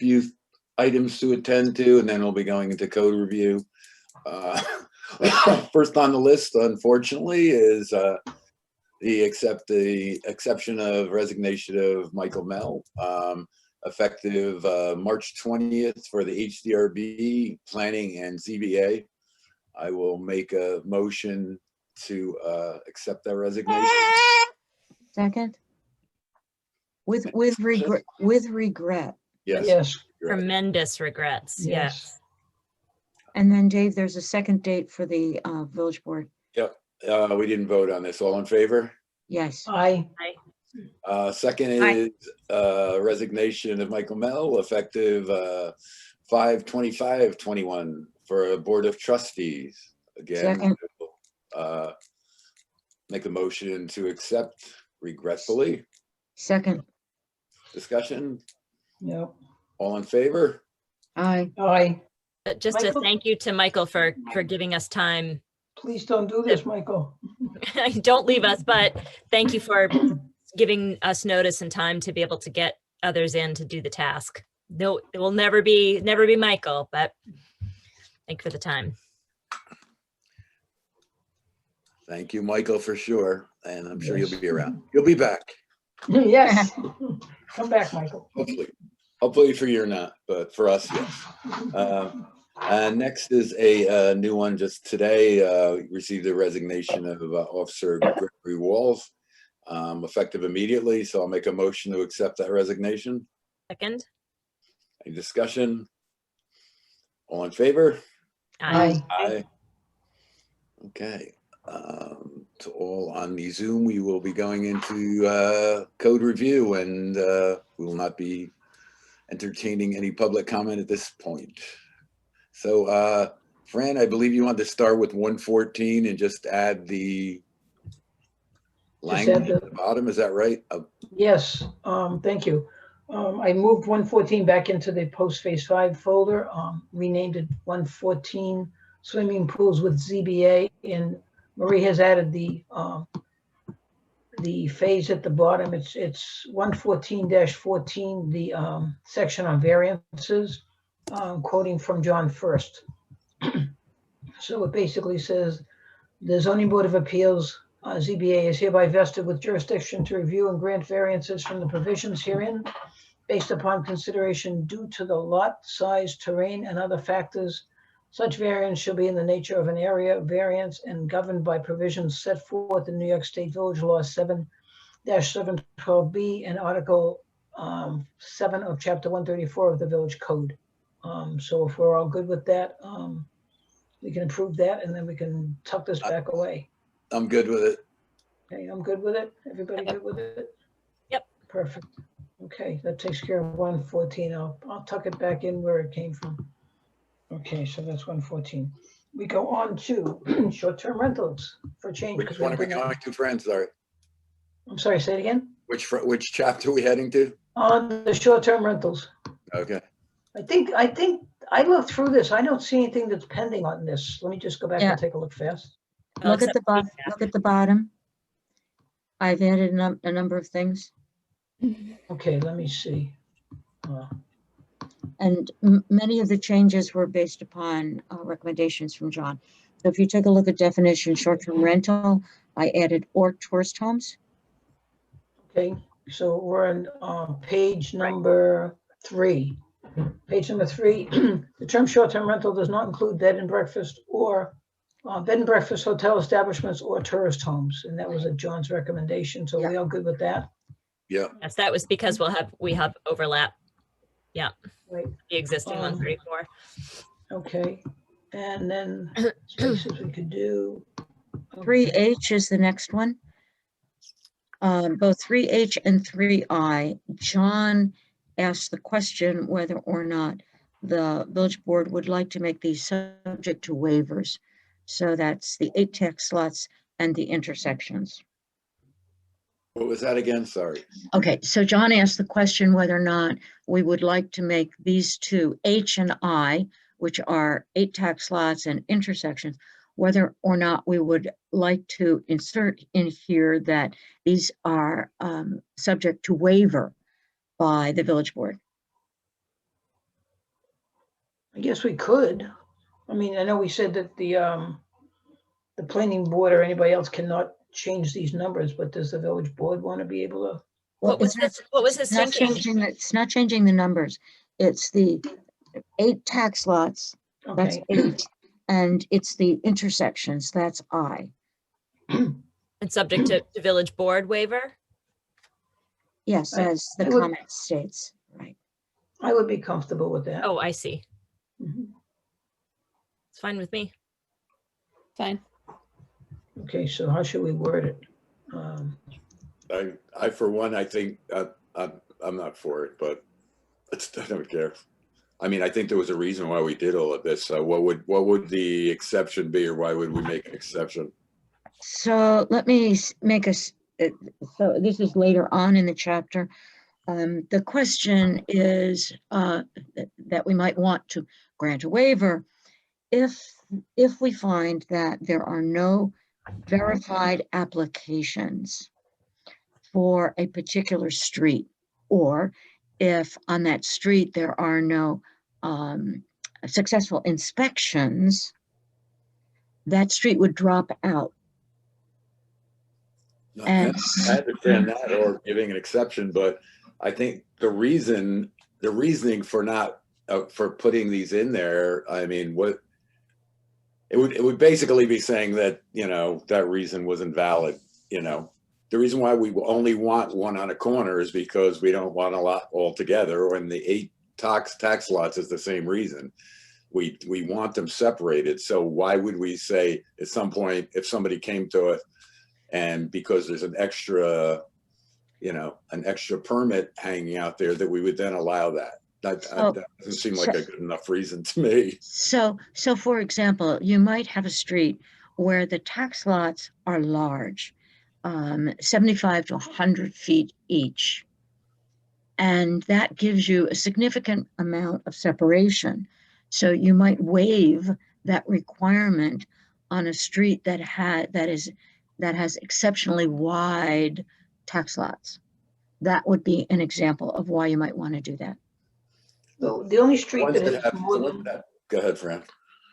few items to attend to, and then we'll be going into code review. First on the list, unfortunately, is the exception of resignation of Michael Mell, effective March 20th for the HDRB, Planning, and ZBA. I will make a motion to accept that resignation. Second. With regret. Yes. Yes. Tremendous regrets. Yes. And then Dave, there's a second date for the village board. Yep. We didn't vote on this. All in favor? Yes. Aye. Second is resignation of Michael Mell, effective 5/25/21 for a board of trustees. Again, Second. make a motion to accept regretfully. Second. Discussion? Yep. All in favor? Aye. Aye. Just Michael? a thank you to Michael for giving us time. Please don't do this, Michael. Don't leave us, but thank you for giving us notice and time to be able to get others in to do the task. No, it will never be Michael, but thank you for the time. Thank you, Michael, for sure. And I'm sure you'll be around. You'll be back. Yes. Come back, Michael. Hopefully for you or not, but for us, yes. And next is a new one just today, received a resignation of Officer Gregory Walls, effective immediately. So I'll make a motion to accept that resignation. Second. Any discussion? All in favor? Aye. Aye. Okay. To all on the Zoom, we will be going into code review, and we will not be entertaining any public comment at this point. So, Fran, I believe you want to start with 114 and just add the language at the bottom. Is that right? Yes, thank you. I moved 114 back into the post phase 5 folder, renamed it 114 swimming pools with ZBA, and Marie has added the phase at the bottom. It's 114-14, the section on variances, quoting from John first. So it basically says, the Zoning Board of Appeals, ZBA, is hereby vested with jurisdiction to review and grant variances from the provisions herein based upon consideration due to the lot size, terrain, and other factors. Such variance shall be in the nature of an area variance and governed by provisions set forth in New York State Village Law 7-712B and Article 7 of Chapter 134 of the Village Code. So if we're all good with that, we can approve that, and then we can tuck this back away. I'm good with it. Okay, I'm good with it. Everybody good with it? Yep. Perfect. Okay, that takes care of 114. I'll tuck it back in where it came from. Okay, so that's 114. We go on to short-term rentals for change. Which one are we going to, Fran? Sorry. I'm sorry, say it again. Which chapter are we heading to? On the short-term rentals. Okay. I think I looked through this. I don't see anything that's pending on this. Let me just go back and take a look fast. Look at the bottom. Look at the bottom. I've added a number of things. Okay, let me see. And many of the changes were based upon recommendations from John. So if you take a look at definition short-term rental, I added or tourist homes. Okay, so we're on page number 3. Page number 3, the term short-term rental does not include bed and breakfast or bed and breakfast hotel establishments or tourist homes. And that was a John's recommendation. So we all good with that? Yeah. Yes, that was because we have overlap. Yeah. Right. The existing 134. Okay. And then spaces we could do. 3H is the next one. Both 3H and 3I, John asked the question whether or not the village board would like to make these subject to waivers. So that's the 8 tax lots and the intersections. What was that again? Sorry. Okay, so John asked the question whether or not we would like to make these two, H and I, which are 8 tax lots and intersections, whether or not we would like to insert in here that these are subject to waiver by the village board. I guess we could. I mean, I know we said that the planning board or anybody else cannot change these numbers, but does the village board want to be able to? Well, What was it's not, this? What was his it's not thinking? it's not changing the numbers. It's the 8 tax lots, that's Okay, 8, and it's the intersections, that's I. And subject to village board waiver? Yes, I- as the I would- comment states, right. I would be comfortable with that. Oh, I see. Mhm. It's fine with me. Fine. Okay, so how should we word it? I for one, I think I'm not for it, but I don't care. I mean, I think there was a reason why we did all of this. So what would the exception be, or why would we make an exception? So let me make us, so this is later on in the chapter. The question is that we might want to grant a waiver if we find that there are no verified applications for a particular street, or if on that street there are no successful inspections, that street would drop out. No, And I understand that, or giving an exception, but I think the reasoning for not for putting these in there, I mean, what it would basically be saying that, you know, that reason was invalid. You know, the reason why we only want one on a corner is because we don't want a lot altogether, and the 8 tax lots is the same reason. We want them separated. So why would we say at some point, if somebody came to it, and because there's an extra, you know, an extra permit hanging out there, that we would then allow that? That doesn't seem like a good enough reason to me. So for example, you might have a street where the tax lots are large, 75 to 100 feet each. And that gives you a significant amount of separation. So you might waive that requirement on a street that has exceptionally wide tax lots. That would be an example of why you might want to do that. So the only street Ones that that has have- more than, Go ahead, Fran.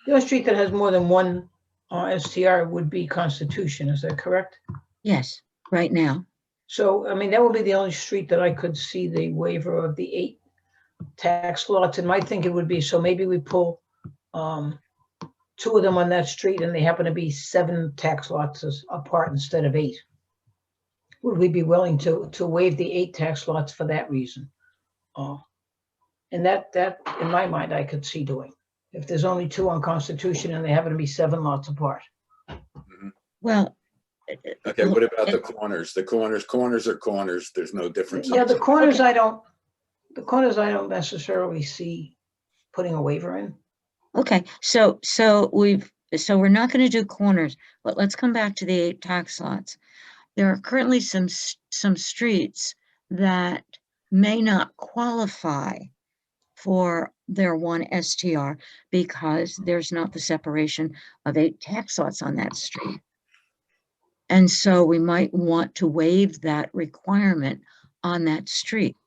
the only street that has more than one STR would be Constitution, is that correct? Yes, right now. So, I mean, that would be the only street that I could see the waiver of the 8 tax lots. And my thinking would be, so maybe we pull 2 of them on that street, and they happen to be 7 tax lots apart instead of 8. Would we be willing to waive the 8 tax lots for that reason? And that in my mind, I could see doing, if there's only 2 on Constitution and they happen to be 7 lots apart. Well, Okay, what about the corners? The corners are corners. There's no difference. Yeah, the corners I don't necessarily see putting a waiver in. okay, so we're not going to do corners, but let's come back to the 8 tax lots. There are currently some streets that may not qualify for their 1 STR because there's not the separation of 8 tax lots on that street. And so we might want to waive that requirement on that street.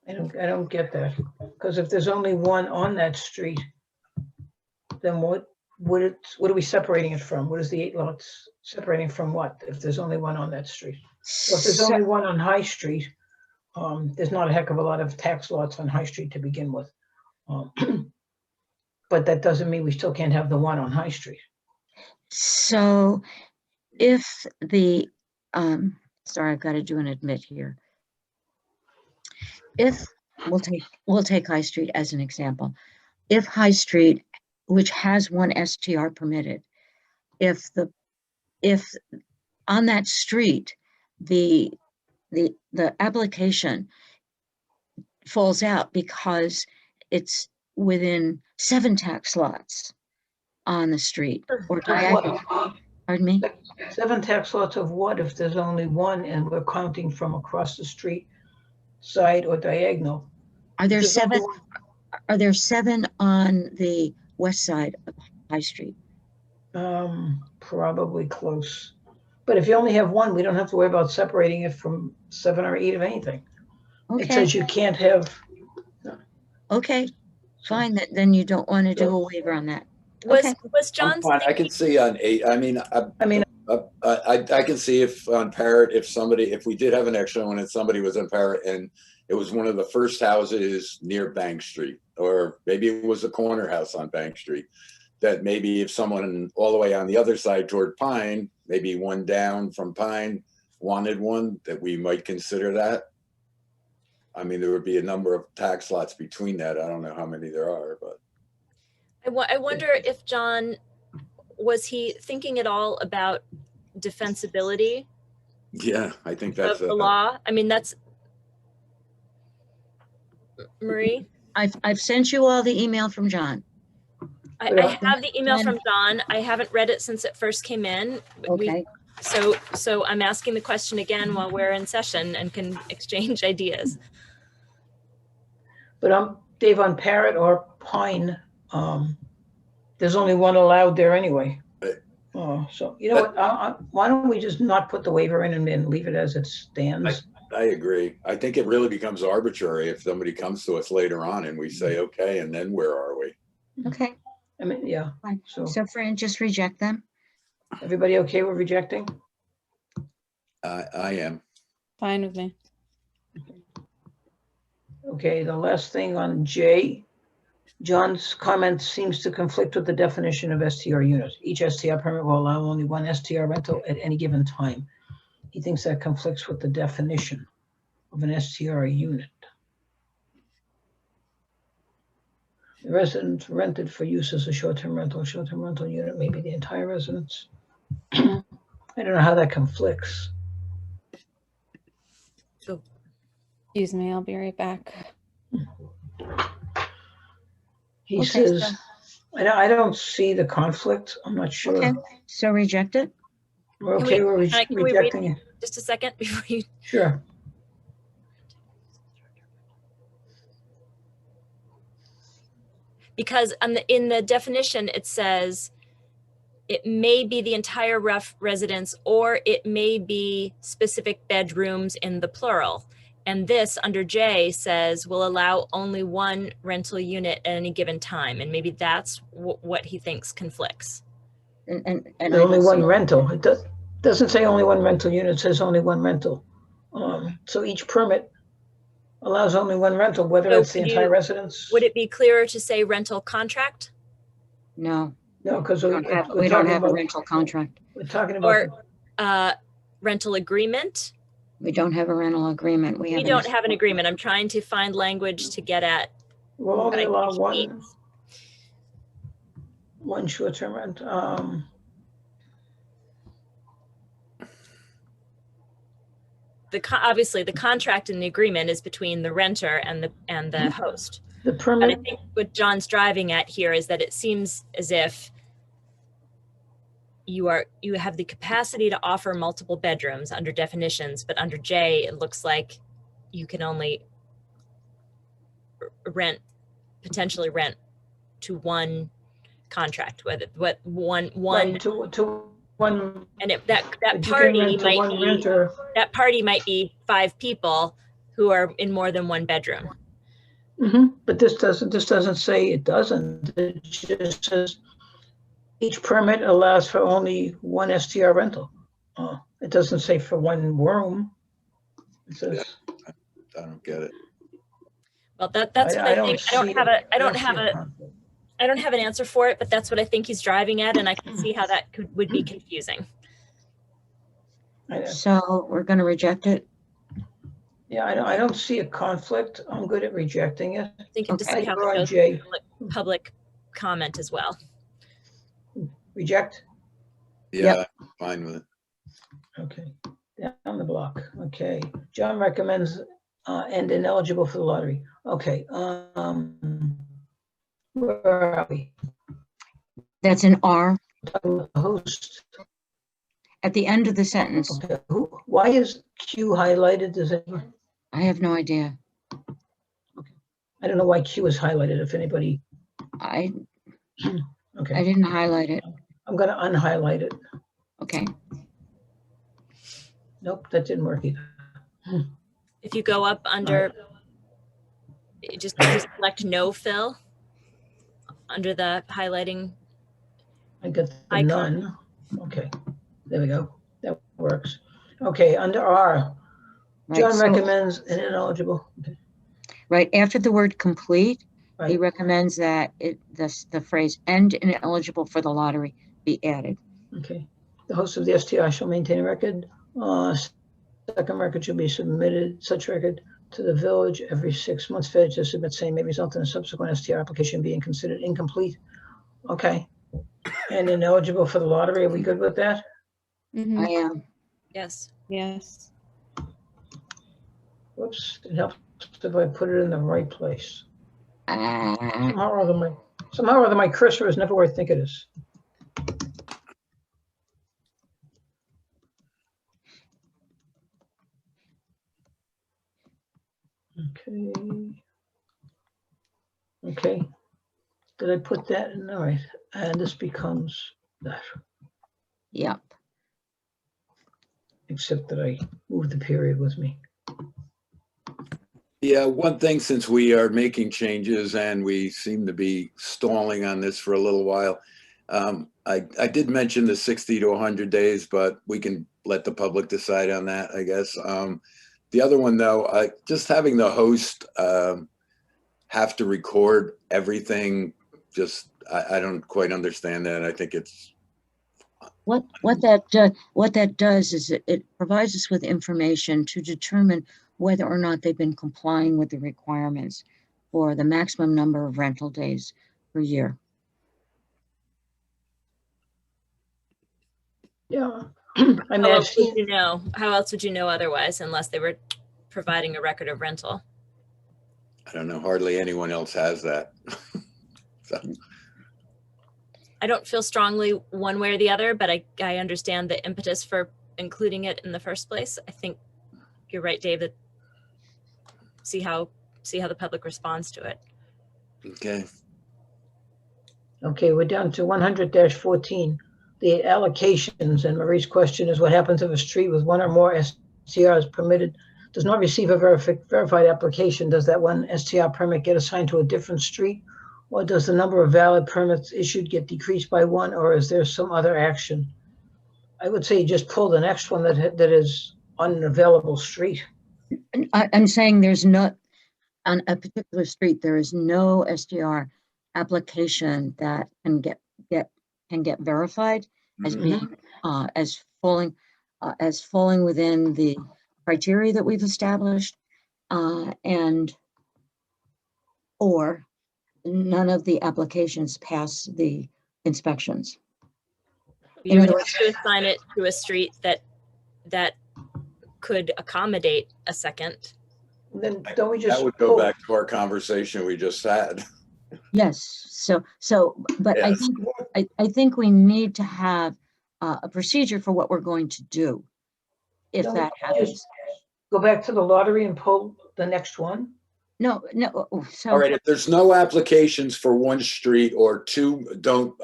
I don't get that, because if there's only 1 on that street, then what are we separating it from? What is the 8 lots separating from what, if there's only 1 on that street? Well, if there's only 1 on High Street, there's not a heck of a lot of tax lots on High Street to begin with. But that doesn't mean we still can't have the 1 on High Street. So if the, sorry, I've got to do an admit here. If we'll take High Street as an example. If High Street, which has 1 STR permitted, if on that street, the application falls out because it's within 7 tax lots on the street or diagonal. Pardon me? 7 tax lots of what if there's only 1 and we're counting from across the street, side or diagonal? Are there There's only 7? Are there 7 on the west side of High Street? Probably close. But if you only have 1, we don't have to worry about separating it from 7 or 8 of anything. It Okay, says you can't have, okay. Fine, then you don't want to do a waiver on that. Was Okay. was I'm John's fine. I can see on 8. I mean, I mean, I can see if on Parrot, if we did have an extra one and somebody was on Parrot and it was one of the first houses near Bank Street, or maybe it was a corner house on Bank Street, that maybe if someone all the way on the other side toward Pine, maybe one down from Pine, wanted one, that we might consider that. I mean, there would be a number of tax lots between that. I don't know how many there are, but. I wonder if John, was he thinking at all about defensibility Yeah, I think of that's the law? I mean, that's Marie. I've sent you all the email from John. I have the email from John. I haven't read it since it first came in. Okay. So I'm asking the question again while we're in session and can exchange ideas. but Dave, on Parrot or Pine, there's only one allowed there anyway. Right. Oh, so you know what? Why don't we just not put the waiver in and then leave it as it stands? I agree. I think it really becomes arbitrary if somebody comes to us later on and we say, okay, and then where are we? Okay. I mean, yeah. Fine. So So Fran, just reject them. everybody okay with rejecting? I am. Fine with me. Okay, the last thing on J, John's comment seems to conflict with the definition of STR unit. Each STR permit will allow only one STR rental at any given time. He thinks that conflicts with the definition of an STR unit. The residence rented for use as a short-term rental unit may be the entire residence. I don't know how that conflicts. Excuse me, I'll be right back. He Okay, says, so- I don't see the conflict. I'm not sure. Okay. So reject it. We're Can okay we- with can we read rejecting it. Just a second before you. Sure. Because in the definition, it says it may be the entire residence or it may be specific bedrooms in the plural. And this under J says will allow only one rental unit at any given time. And maybe that's what he thinks conflicts. And I Only don't one see- rental. It doesn't say only one rental unit, it says only one rental. So each permit allows only one rental, whether So it's the could entire you- residence. Would it be clearer to say rental contract No, No, because we don't have a rental contract. We're talking about, or rental agreement? We don't have a rental agreement. We don't have an agreement. I'm trying to find language to get at. we'll only I allow think one short-term rent. Obviously the contract and the agreement is between the renter and the host. The But I permit, think what John's driving at here is that it seems as if you have the capacity to offer multiple bedrooms under definitions, but under J, it looks like you can only potentially rent to one contract, one, right, to one. and but that you can party rent to might one be, renter. that party might be 5 people who are in more than one bedroom. But this doesn't say it doesn't. It just says each permit allows for only one STR rental. It doesn't say for one room. It says, I don't get it. Well, that's what I think. I don't have an answer for it, but that's what I think he's driving at, and I can see how that would be confusing. So we're going to reject it. Yeah, I don't see a conflict. I'm good at rejecting it. I think it just Okay. have We're on to J. go public comment as well. Reject? Yeah, fine with it. Okay, down the block. Okay, John recommends and ineligible for the lottery. Okay, where are we? That's an R Talking about the host. at the end of the sentence. Okay, why is Q highlighted? Does it? I have no idea. I don't know why Q is highlighted. If anybody, I okay, didn't highlight it. I'm gonna unhighlight it. Okay. Nope, that didn't work either. If you go up under, just select no fill. under the highlighting. I got the Icon. none. Okay, there we go. That works. Okay, under R, Right, John so, recommends an ineligible. Okay, right after the word complete, he right. recommends that the phrase "and ineligible for the lottery" be added. Okay. The host of the STR shall maintain a record. Second record should be submitted, such record, to the village every 6 months. Failure to submit same may result in a subsequent STR application being considered incomplete. Okay. And ineligible for the lottery. Are we good with that? Mhm. I am. Yes. Yes. Whoops. It helps if I put it in the right place. Somehow or other, my cursor is never where I think it is. Okay. Okay. Did I put that in? All right. And this becomes that, Yep. except that I moved the period with me. Yeah, one thing, since we are making changes and we seem to be stalling on this for a little while, I did mention the 60 to 100 days, but we can let the public decide on that, I guess. The other one, though, just having the host have to record everything, just I don't quite understand that. I think it's What that does is it provides us with information to determine whether or not they've been complying with the requirements for the maximum number of rental days per year. Yeah. I mean, How I've else would seen, you know? How else would you know otherwise, unless they were providing a record of rental? I don't know, hardly anyone else has that. So, I don't feel strongly one way or the other, but I understand the impetus for including it in the first place. I think you're right, David. See how the public responds to it. okay. okay, we're down to 100-14. The allocations, and Marie's question is what happens if a street with one or more STRs permitted does not receive a verified application? Does that one STR permit get assigned to a different street? Or does the number of valid permits issued get decreased by one, or is there some other action? I would say just pull the next one that is on an available street. And I'm saying there's not, on a particular street, there is no SDR application that can get verified as Mhm. being as falling within the criteria that we've established, and or none of the applications pass the inspections. You would other have to assign it to a street that could accommodate a second. Then don't we just That would go pull? back to our conversation we just had. Yes, but Yes. I think we need to have a procedure for what we're going to do if Don't that we happens. just go back to the lottery and pull the next one? No, All so, right, if there's no applications for one street, or two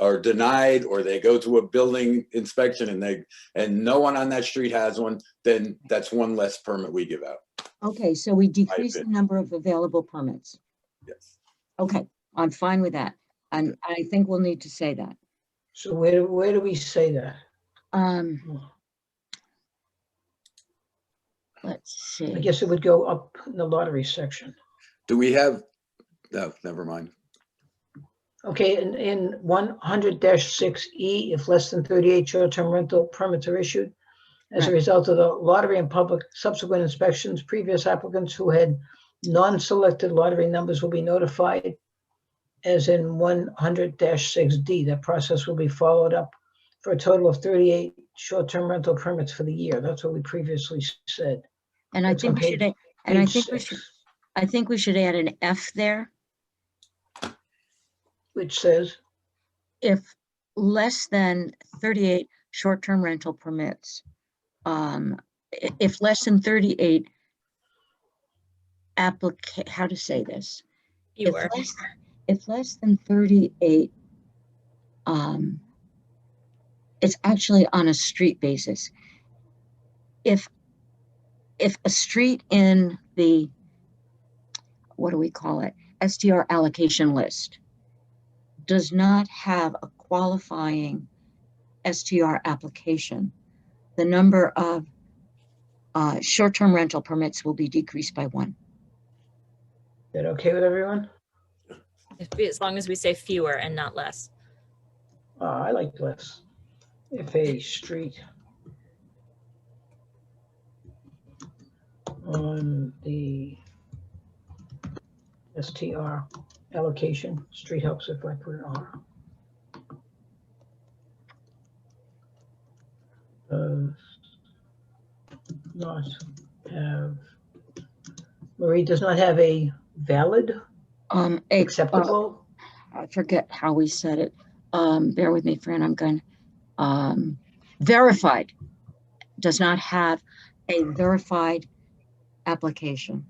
are denied, or they go to a building inspection and no one on that street has one, then that's one less permit we give out. okay, so we decrease the opinion. number of available permits. Yes. Okay, I'm fine with that. And I think we'll need to say that. So where do we say that? Let's see. I guess it would go up in the lottery section. Do we have, no, never mind. Okay, in 100-6E, if less than 38 short-term rental permits are issued as a Right. result of the lottery and public subsequent inspections, previous applicants who had non-selected lottery numbers will be notified, as in 100-6D. That process will be followed up for a total of 38 short-term rental permits for the year. That's what we previously said. And I That's on think we should, page I think we should add an F there. which says, If less than 38 short-term rental permits, if less than 38 how to say this? Fewer. If less than 38, it's actually on a street basis. If a street in the, what do we call it, STR allocation list does not have a qualifying STR application, the number of short-term rental permits will be decreased by 1. Is that okay with everyone? As long as we say fewer and not less. I like less. If a street on the STR allocation, street helps if I put an R. Does not have, Marie does not have a valid, acceptable, I forget how we said it. Bear with me, Fran, I'm going, verified, does not have a verified application.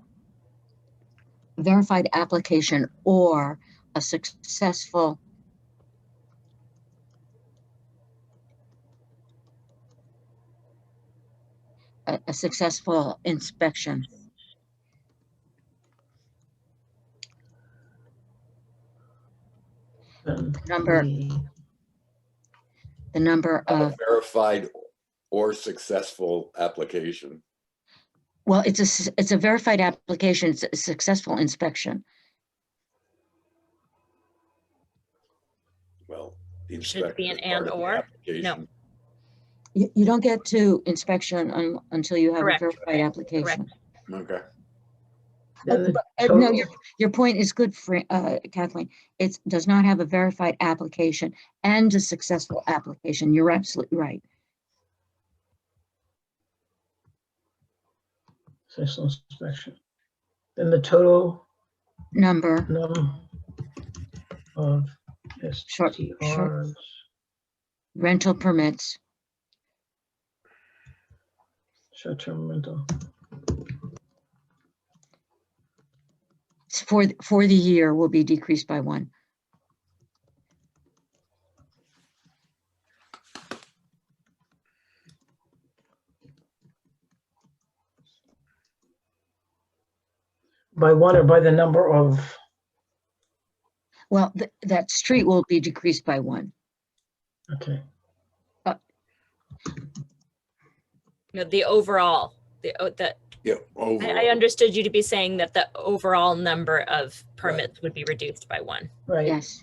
Verified application or a successful a successful inspection. Number the number of verified or successful application. well, it's a verified application. It's a successful inspection. Well, the Should it be inspection an is part and of the or? application. You don't get to inspection until you have Correct. a verified application. Okay. then the No, total, your point is good, Kathleen. It does not have a verified application and a successful application. You're absolutely right. successful inspection. Then the total Number of Short- STRs rental permits short-term rental for the year will be decreased by 1. by 1 or by the number of, Well, that street will be decreased by 1. okay, No, the overall, the Yeah. I Overall. understood you to be saying that the overall number of permits would be reduced by 1. right. Yes.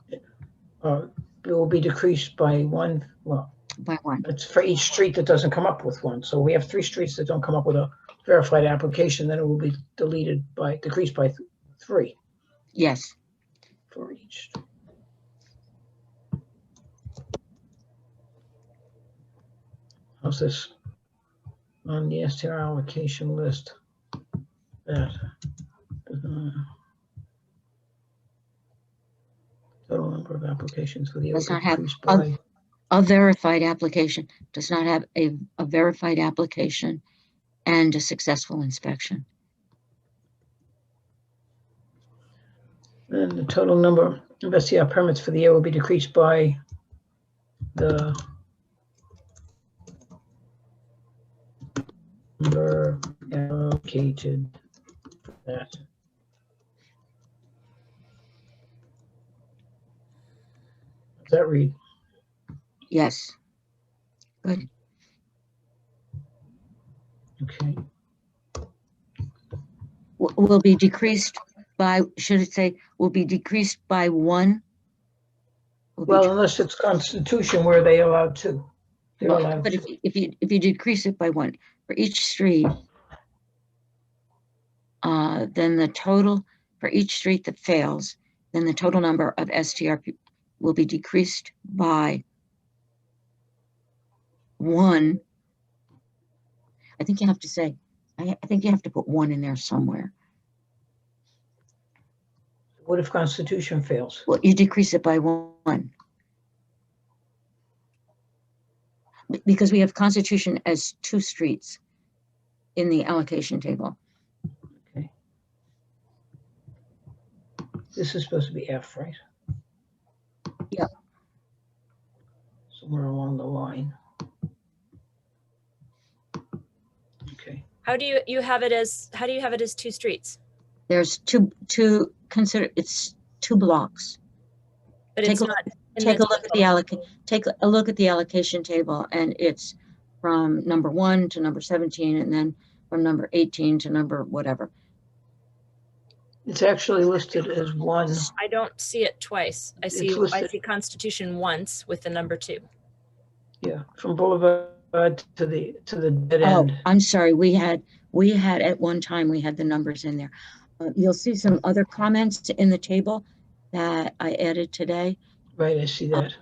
It will be decreased by 1. Well, By 1. it's for each street that doesn't come up with 1. So we have 3 streets that don't come up with a verified application, then it will be decreased by 3 Yes. for each. How's this on the STR allocation list? That total number of applications for the year Does not have decreased by, a verified application, does not have a verified application and a successful inspection. and the total number of STR permits for the year will be decreased by the number allocated for that. Does that read? Yes. Good. Okay. Will be decreased by, should it say, will be decreased by 1? Will be Well, unless it's constitution where they allow 2. They're Well, allowed but 2. if you decrease it by 1 for each street, then the total for each street that fails, then the total number of STR will be decreased by 1. I think you have to say, I think you have to put 1 in there somewhere. What if constitution fails? Well, you decrease it by 1. Because we have Constitution as 2 streets in the allocation table. Okay. This is supposed to be F, right? Yeah. Somewhere along the line. Okay. How do you have it as 2 streets? There's two consider, it's 2 blocks. But Take it's a not. in Take the a look at the allocation table, and it's from number 1 to number 17, and then from number 18 to number whatever. It's actually listed as 1. I don't see it twice. I It's see listed. Constitution once with the number 2. Yeah, from Boulevard to the dead Oh, end. I'm sorry. We had at one time, we had the numbers in there. You'll see some other comments in the table that I added today. Right, I see that.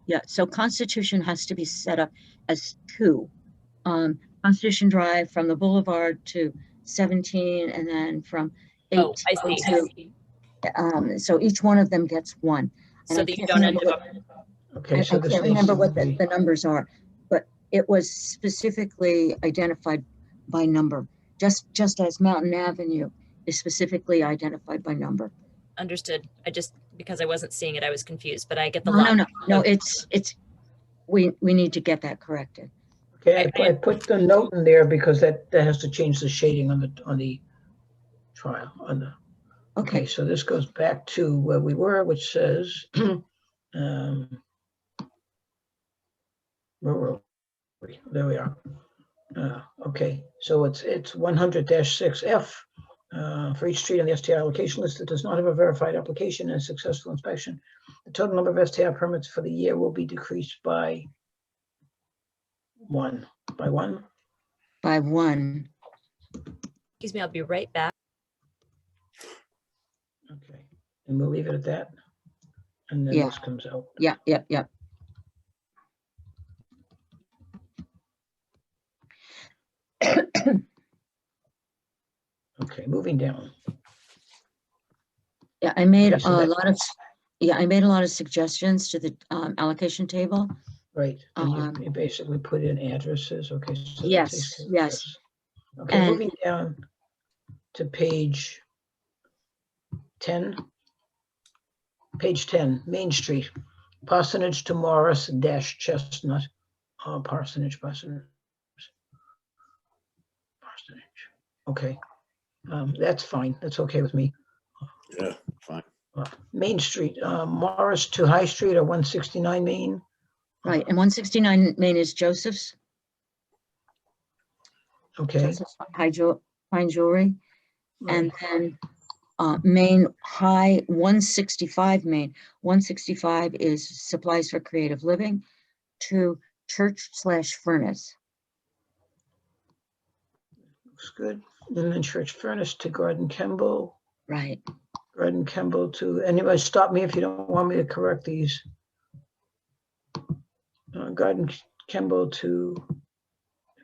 Yeah, so Constitution has to be set up as 2. Constitution Drive from the Boulevard to 17, and then from 18 Oh, I see. to, so each one of them gets 1. And So I that you can't don't end remember up. Okay, I so this can't needs remember to what be, the numbers are, but it was specifically identified by number, just as Mountain Avenue is specifically identified by number. Understood. Because I wasn't seeing it, I was confused, but I get the No, logic. no, it's, we need to get that corrected. okay, I put the note in there because that has to change the shading on the trial, okay, Okay, so this goes back to where we were, which says, where were we? There we are. Okay, so it's 100-6F for each street on the STR allocation list that does not have a verified application and successful inspection. The total number of STR permits for the year will be decreased by 1. By 1? by 1. Excuse me, I'll be right back. Okay, and we'll leave it at that. And then Yeah. this comes out. Yeah. Okay, moving down. Yeah, I made Okay, so a that- lot of, I made a lot of suggestions to the allocation table. Right, and Um, you basically put in addresses, okay. So that Yes, takes care of yes. this. Okay, And- moving down to page 10. Page 10, Main Street, Parsonage to Morris dash Chestnut, Parsonage. Okay, that's fine, that's okay with me. Yeah, fine. Main Street, Morris to High Street or 169 Main. Right, and 169 Main is Joseph's. Okay, Joseph's Fine Jewelry. And right. then Main High 165 Main. 165 is Supplies for Creative Living to Church/Furnace. Looks good. And then Church Furnace to Garden Kemble. Right. Garden Kemble to, anybody stop me if you don't want me to correct these. Garden Kemble to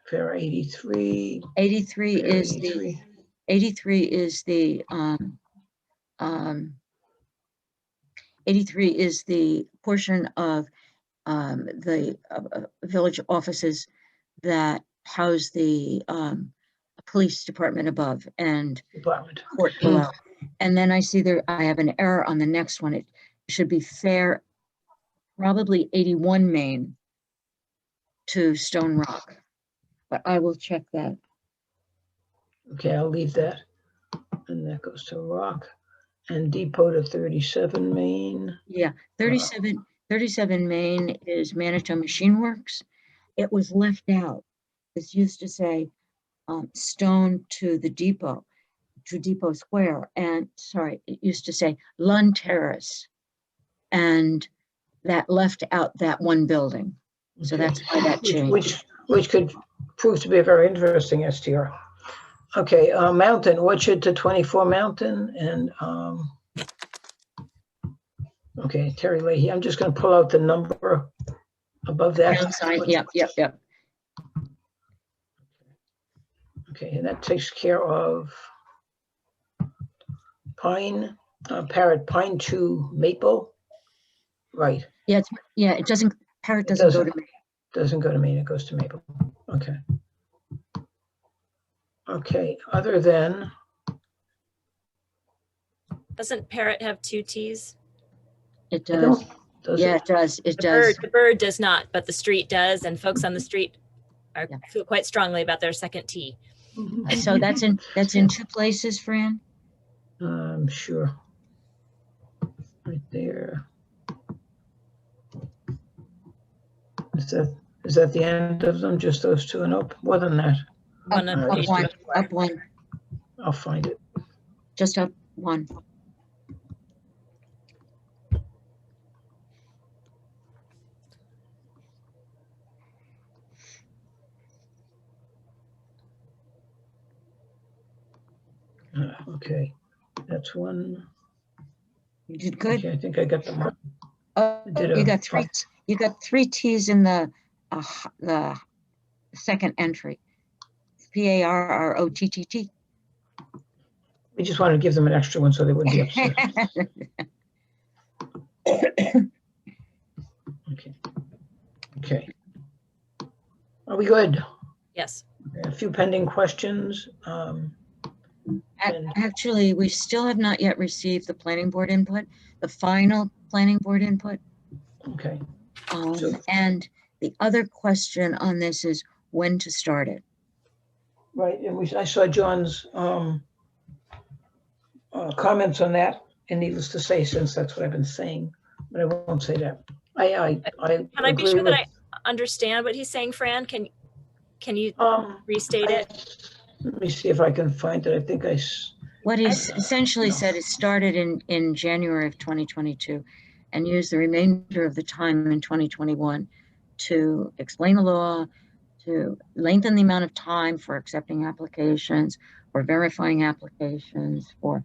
Fair 83. 83 Fair is the 83. 83 is the 83 is the portion of the village offices that house the police department above and Department. court below. And then I see there, I have an error on the next one. It should be Fair, probably 81 Main to Stone Rock. But I will check that. Okay, I'll leave that. And that goes to Rock. And Depot to 37 Main. Yeah, 37 Main is Manitou Machine Works. It was left out. This used to say Stone to the Depot, to Depot Square. And sorry, it used to say Lund Terrace. And that left out that one building. So Okay. that's why that changed. Which could prove to be a very interesting STR. Okay, Mountain, Orchard to 24 Mountain and, okay, Terry Leahy. I'm just going to pull out the number above that. Pound sign, yep. Okay, and that takes care of Pine, Parrot, Pine to Maple. Right, Yeah, it doesn't, Parrot It doesn't go to doesn't. me. doesn't go to Maine, it goes to Maple. Okay. Okay, other than, Doesn't Parrot have 2 T's? It I does. don't, does Yeah, it? it does. It does. The bird does not, but the street does, and folks on the street Yeah. feel quite strongly about their second T. So that's in 2 places, Fran? Sure. right there. Is that the end of them? Just those two? And up more than that? One on Up page one, 24. up one, I'll find it. just up one. Okay, that's one. You did good. Okay, I think I got them. You got three T's in the second entry. PARROTTT. We just wanted to give them an extra one so they wouldn't be upset. Okay. Okay. Are we good? Yes. A few pending questions. Actually, we still have not yet received the planning board input, the final planning board input. Okay. And the other question on this is when to start it. Right, and I saw John's comments on that, and needless to say, since that's what I've been saying, but I won't say that. I Can I be agree sure that with- I understand what he's saying, Fran? Can you restate it? Let me see if I can find it. I think What he's essentially no. said, it started in January of 2022 and used the remainder of the time in 2021 to explain the law, to lengthen the amount of time for accepting applications, for verifying applications, for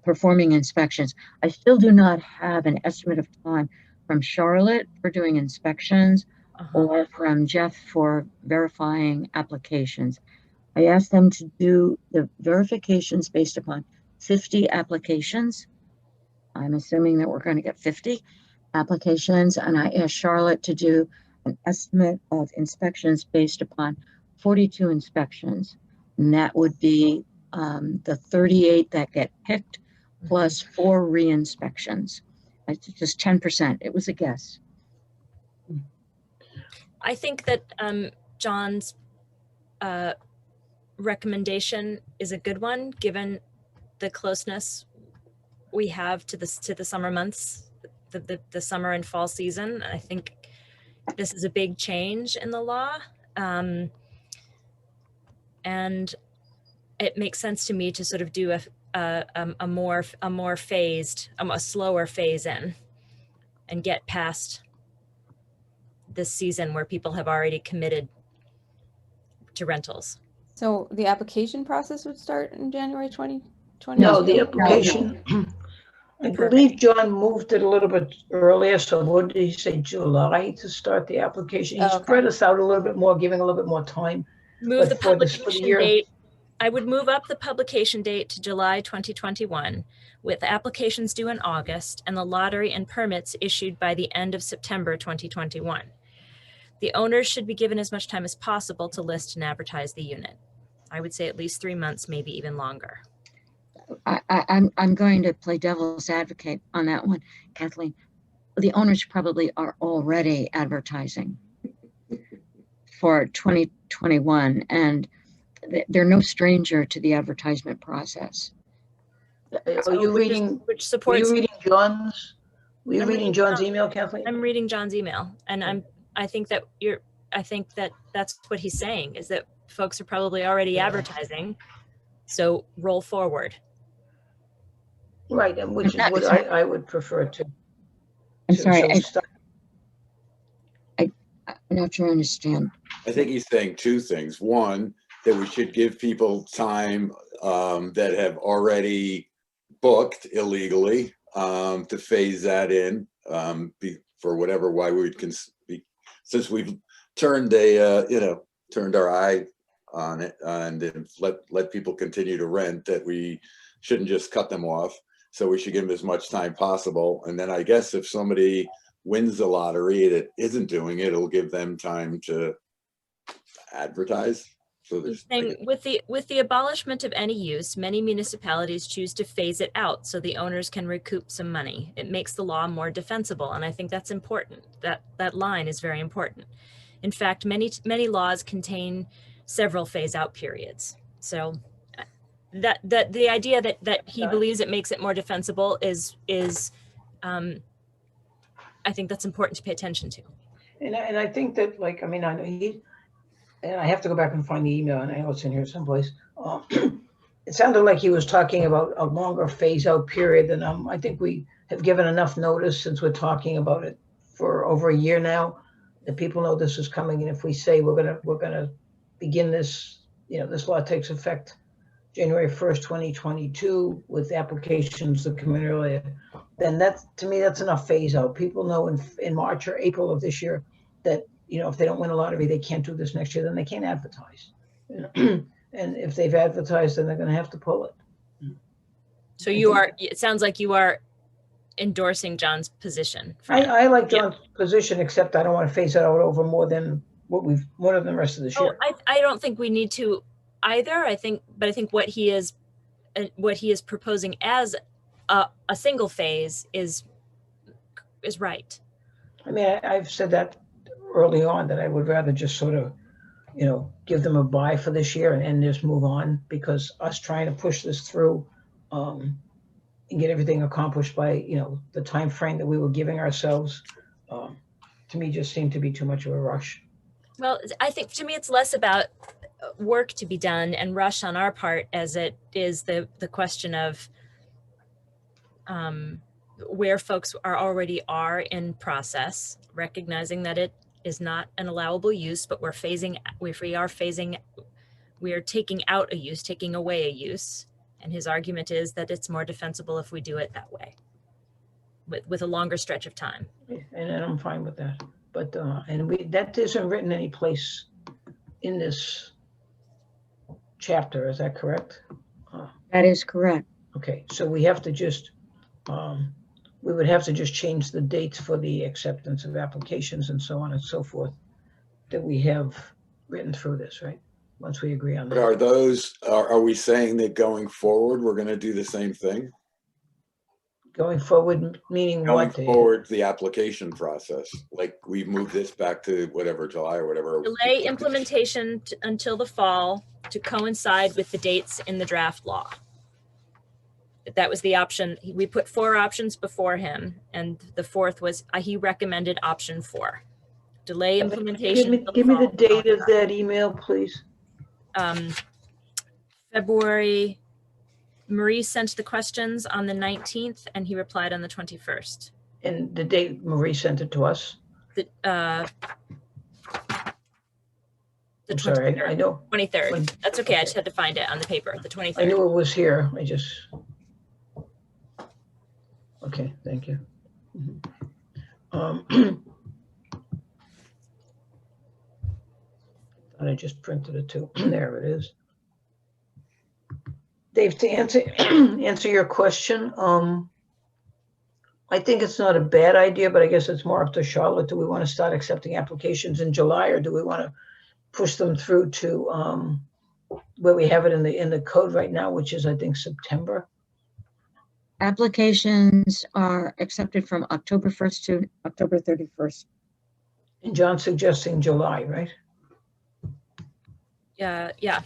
performing inspections. I still do not have an estimate of time from Charlotte for doing inspections or from Jeff for verifying applications. I asked them to do the verifications based upon 50 applications. I'm assuming that we're going to get 50 applications, and I asked Charlotte to do an estimate of inspections based upon 42 inspections. And that would be the 38 that get picked plus 4 re-inspections. It's just 10%. It was a guess. I think that John's recommendation is a good one, given the closeness we have to the summer months, the summer and fall season. I think this is a big change in the law, and it makes sense to me to sort of do a more phased, a slower phase in, and get past this season where people have already committed to rentals. So the application process would start in January 2020? No, the application, I believe John moved it a little bit earlier, so what did he say, July to start the application? He Oh, okay. spread us out a little bit more, giving a little bit more time. Move the But for the publication year- date. I would move up the publication date to July 2021, with applications due in August and the lottery and permits issued by the end of September 2021. The owners should be given as much time as possible to list and advertise the unit. I would say at least 3 months, maybe even longer. I'm going to play devil's advocate on that one, Kathleen. The owners probably are already advertising for 2021, and they're no stranger to the advertisement process. Are you reading, Which were supports, you reading John's? Were you I'm reading reading John's John's. email, Kathleen? I'm reading John's email, and I think that that's what he's saying, is that folks are probably already advertising. So roll forward. Right, and which is Not- what I would prefer to. I'm sorry, so start- I'm not sure I understand. I think he's saying two things. One, that we should give people time that have already booked illegally to phase that in for whatever, why we can, since we've turned turned our eye on it and then let people continue to rent, that we shouldn't just cut them off. So we should give them as much time possible. And then I guess if somebody wins the lottery that isn't doing it, it'll give them time to advertise. So there's With the abolishment of any use, many municipalities choose to phase it out so the owners can recoup some money. It makes the law more defensible, and I think that's important. That line is very important. In fact, many laws contain several phase-out periods. So that the idea that he believes it makes it more defensible is I think that's important to pay attention to. And I think that, like, I mean, I know and I have to go back and find the email, and I know it's in here someplace. It sounded like he was talking about a longer phase out period than I think we have given enough notice since we're talking about it for over a year now, that people know this is coming. And if we say we're gonna begin this, this law takes effect January 1st, 2022, with applications that come in earlier, then to me, that's enough phase out. People know in March or April of this year that, if they don't win a lottery, they can't do this next year, then they can't advertise. And if they've advertised, then they're going to have to pull it. So it sounds like you are endorsing John's position. I like John's position, except I don't want to phase it out over more than more than the rest of this year. I don't think we need to either. I think what he is proposing as a single phase is right. I mean, I've said that early on, that I would rather just sort of, give them a bye for this year and just move on, because us trying to push this through and get everything accomplished by, the time frame that we were giving ourselves, to me just seemed to be too much of a rush. Well, I think to me it's less about work to be done and rush on our part as it is the question of where folks already are in process, recognizing that it is not an allowable use, but we are taking out a use, taking away a use. And his argument is that it's more defensible if we do it that way, with a longer stretch of time. And I'm fine with that. But, that isn't written any place in this chapter, is that correct? That is correct. Okay, so we have to just, we would have to just change the dates for the acceptance of applications and so on and so forth that we have written through this, right? Once we agree on But that. are we saying that going forward, we're going to do the same thing? Going forward, meaning Going what? Dave? forward, the application process, like we've moved this back to whatever, July or whatever. Delay implementation until the fall to coincide with the dates in the draft law. That was the option. We put 4 options before him, and the 4th was he recommended option 4. Delay implementation. Give me the date of that email, please. February. Marie sent the questions on the 19th, and he replied on the 21st. And the date Marie sent it to us? The I'm sorry, I know. 23rd. That's okay. I just had to find it on the paper. The 23rd. I knew it was here. Okay, thank you. And I just printed it too. There it is. Dave, to answer your question, I think it's not a bad idea, but I guess it's more up to Charlotte. Do we want to start accepting applications in July, or do we want to push them through to where we have it in the code right now, which is, I think, September? Applications are accepted from October 1st to October 31st. And John's suggesting July, right? Yeah.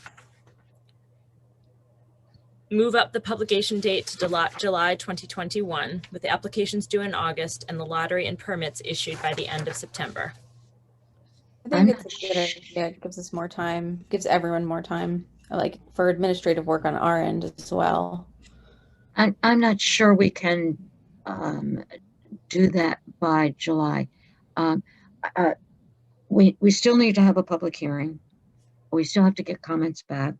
Move up the publication date to July 2021, with the applications due in August and the lottery and permits issued by the end of September. I think it's a good idea. It gives us more time, gives everyone more time, like for administrative work on our end as well. I'm not sure we can do that by July. We still need to have a public hearing. We still have to get comments back.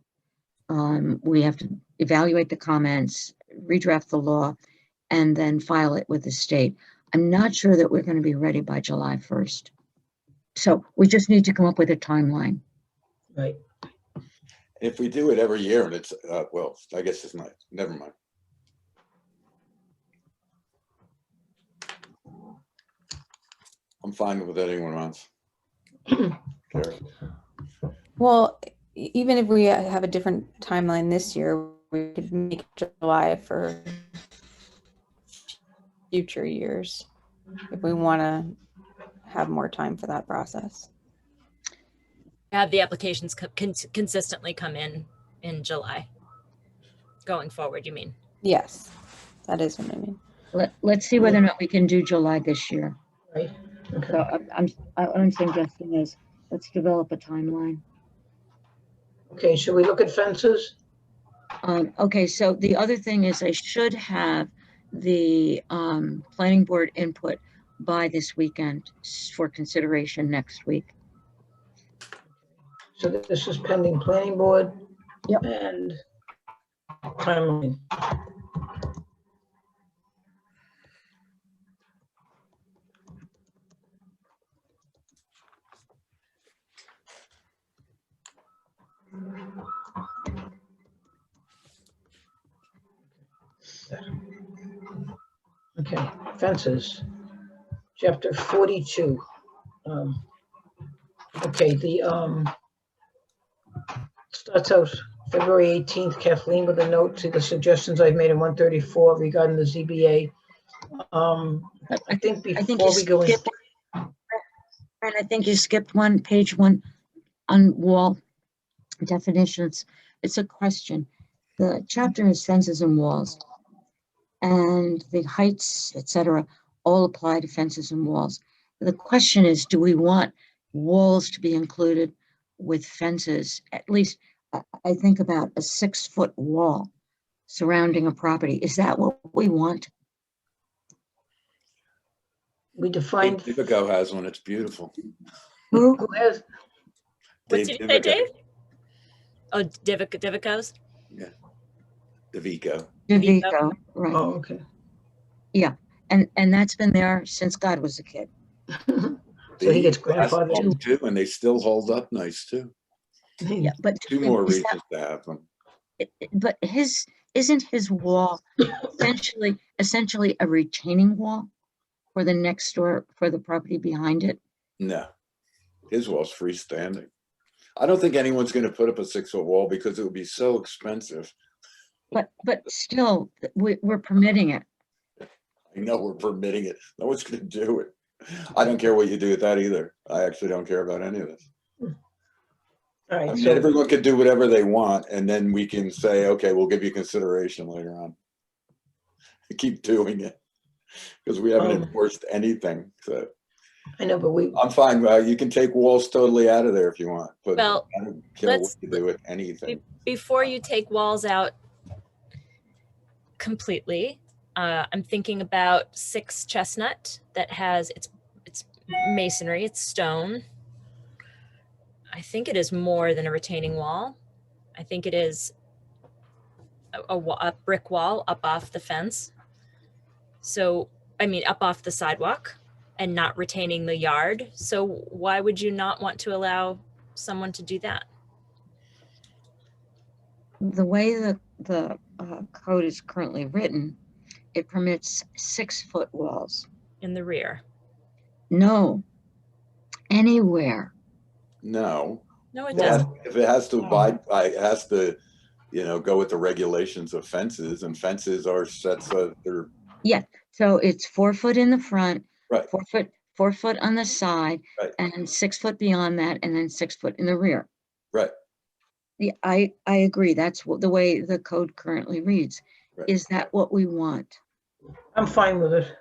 We have to evaluate the comments, redraft the law, and then file it with the state. I'm not sure that we're going to be ready by July 1st. So we just need to come up with a timeline. Right. If we do it every year and it's, well, I guess it's not, never mind. I'm fine with what anyone wants. Sure. Well, even if we have a different timeline this year, we could make July for future years if we want to have more time for that process. Have the applications consistently come in July going forward, you mean? Yes, that is what I mean. Let's see whether or not we can do July this year. Right, okay. So what I'm suggesting is, let's develop a timeline. Okay, should we look at fences? Okay, so the other thing is I should have the planning board input by this weekend for consideration next week. So this is pending planning board. Yep. And timeline. Okay, fences, chapter 42. Okay, starts out February 18th, Kathleen with a note to the suggestions I've made in 134 regarding the ZBA. I think before we go in. And I think you skipped page one on wall definitions. It's a question. The chapter has fences and walls, and the heights, etc., all apply to fences and walls. The question is, do we want walls to be included with fences? At least I think about a 6-foot wall surrounding a property. Is that what we want? We defined. Vivico has one. It's beautiful. Who? Who has? What did you say, Dave? Oh, Divico's? Yeah. Divico. Divico, right. Oh, okay. Yeah, and that's been there since God was a kid. So he gets grandfathered too, and they still hold up nice too. Yeah, but 2 more reasons to have them. But isn't his wall essentially a retaining wall for the next door, for the property behind it? No, his wall's freestanding. I don't think anyone's going to put up a 6-foot wall because it would be so expensive. But still, we're permitting it. I know we're permitting it. No one's going to do it. I don't care what you do with that either. I actually don't care about any of this. All right, I mean, so everyone can do whatever they want, and then we can say, okay, we'll give you consideration later on. Keep doing it because we haven't enforced anything. So I know, but I'm fine. You can take walls totally out of there if you want, but Well, I don't care what you do with anything. Before you take walls out completely, I'm thinking about 6 Chestnut that has it's masonry, it's stone. I think it is more than a retaining wall. I think it is a brick wall up off the fence. So, I mean, up off the sidewalk and not retaining the yard. So why would you not want to allow someone to do that? The way the code is currently written, it permits 6-foot walls. In the rear? No, anywhere. No, No, it No. doesn't. if it has to abide by, it has to, go with the regulations of fences, and fences are sets of they're Yeah, so it's 4 foot in the front, right. 4 foot on the side, Right. and 6 foot beyond that, and then 6 foot in the rear. Right. Yeah, I agree. That's the way the code currently reads. Right. Is that what we want? I'm fine with it.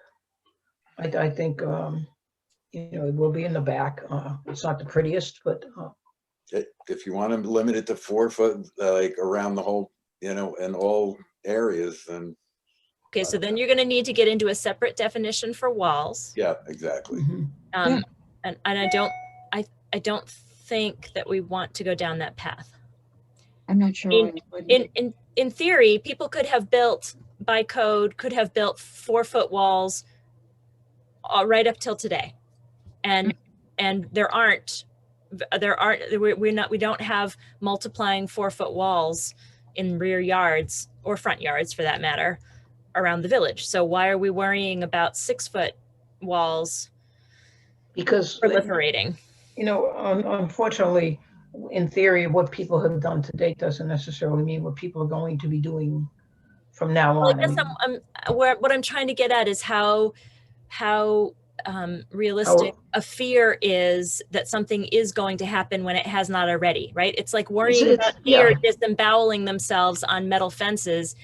I think, it will be in the back. It's not the prettiest, but If you want to limit it to 4 foot, like around the whole, in all areas, then Okay, so then you're going to need to get into a separate definition for walls. yeah, exactly. Yeah. And I don't think that we want to go down that path. I'm not sure. In theory, people could have built by code, could have built 4-foot walls right up till today. And we don't have multiplying 4-foot walls in rear yards or front yards for that matter around the village. So why are we worrying about 6-foot walls because, proliferating? unfortunately, in theory, what people have done to date doesn't necessarily mean what people are going to be doing from now Well, on. I guess what I'm trying to get at is how realistic a fear is that something is going to happen when it has not already, right? It's like worrying about deer disemboweling themselves on metal fences.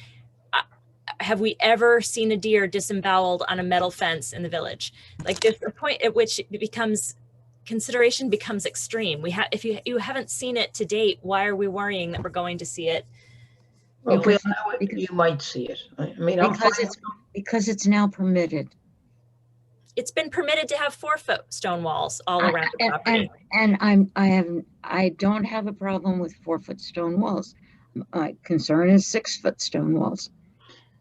have we ever seen a deer disemboweled on a metal fence in the village? Like there's a point at which it becomes, consideration becomes extreme. If you haven't seen it to date, why are we worrying that we're going to see it? Well, if we Because- allow it, because- you might see it. I mean, I'm fine. Because it's now permitted. It's been permitted to have 4-foot stone walls all around the property. And I don't have a problem with 4-foot stone walls. My concern is 6-foot stone walls.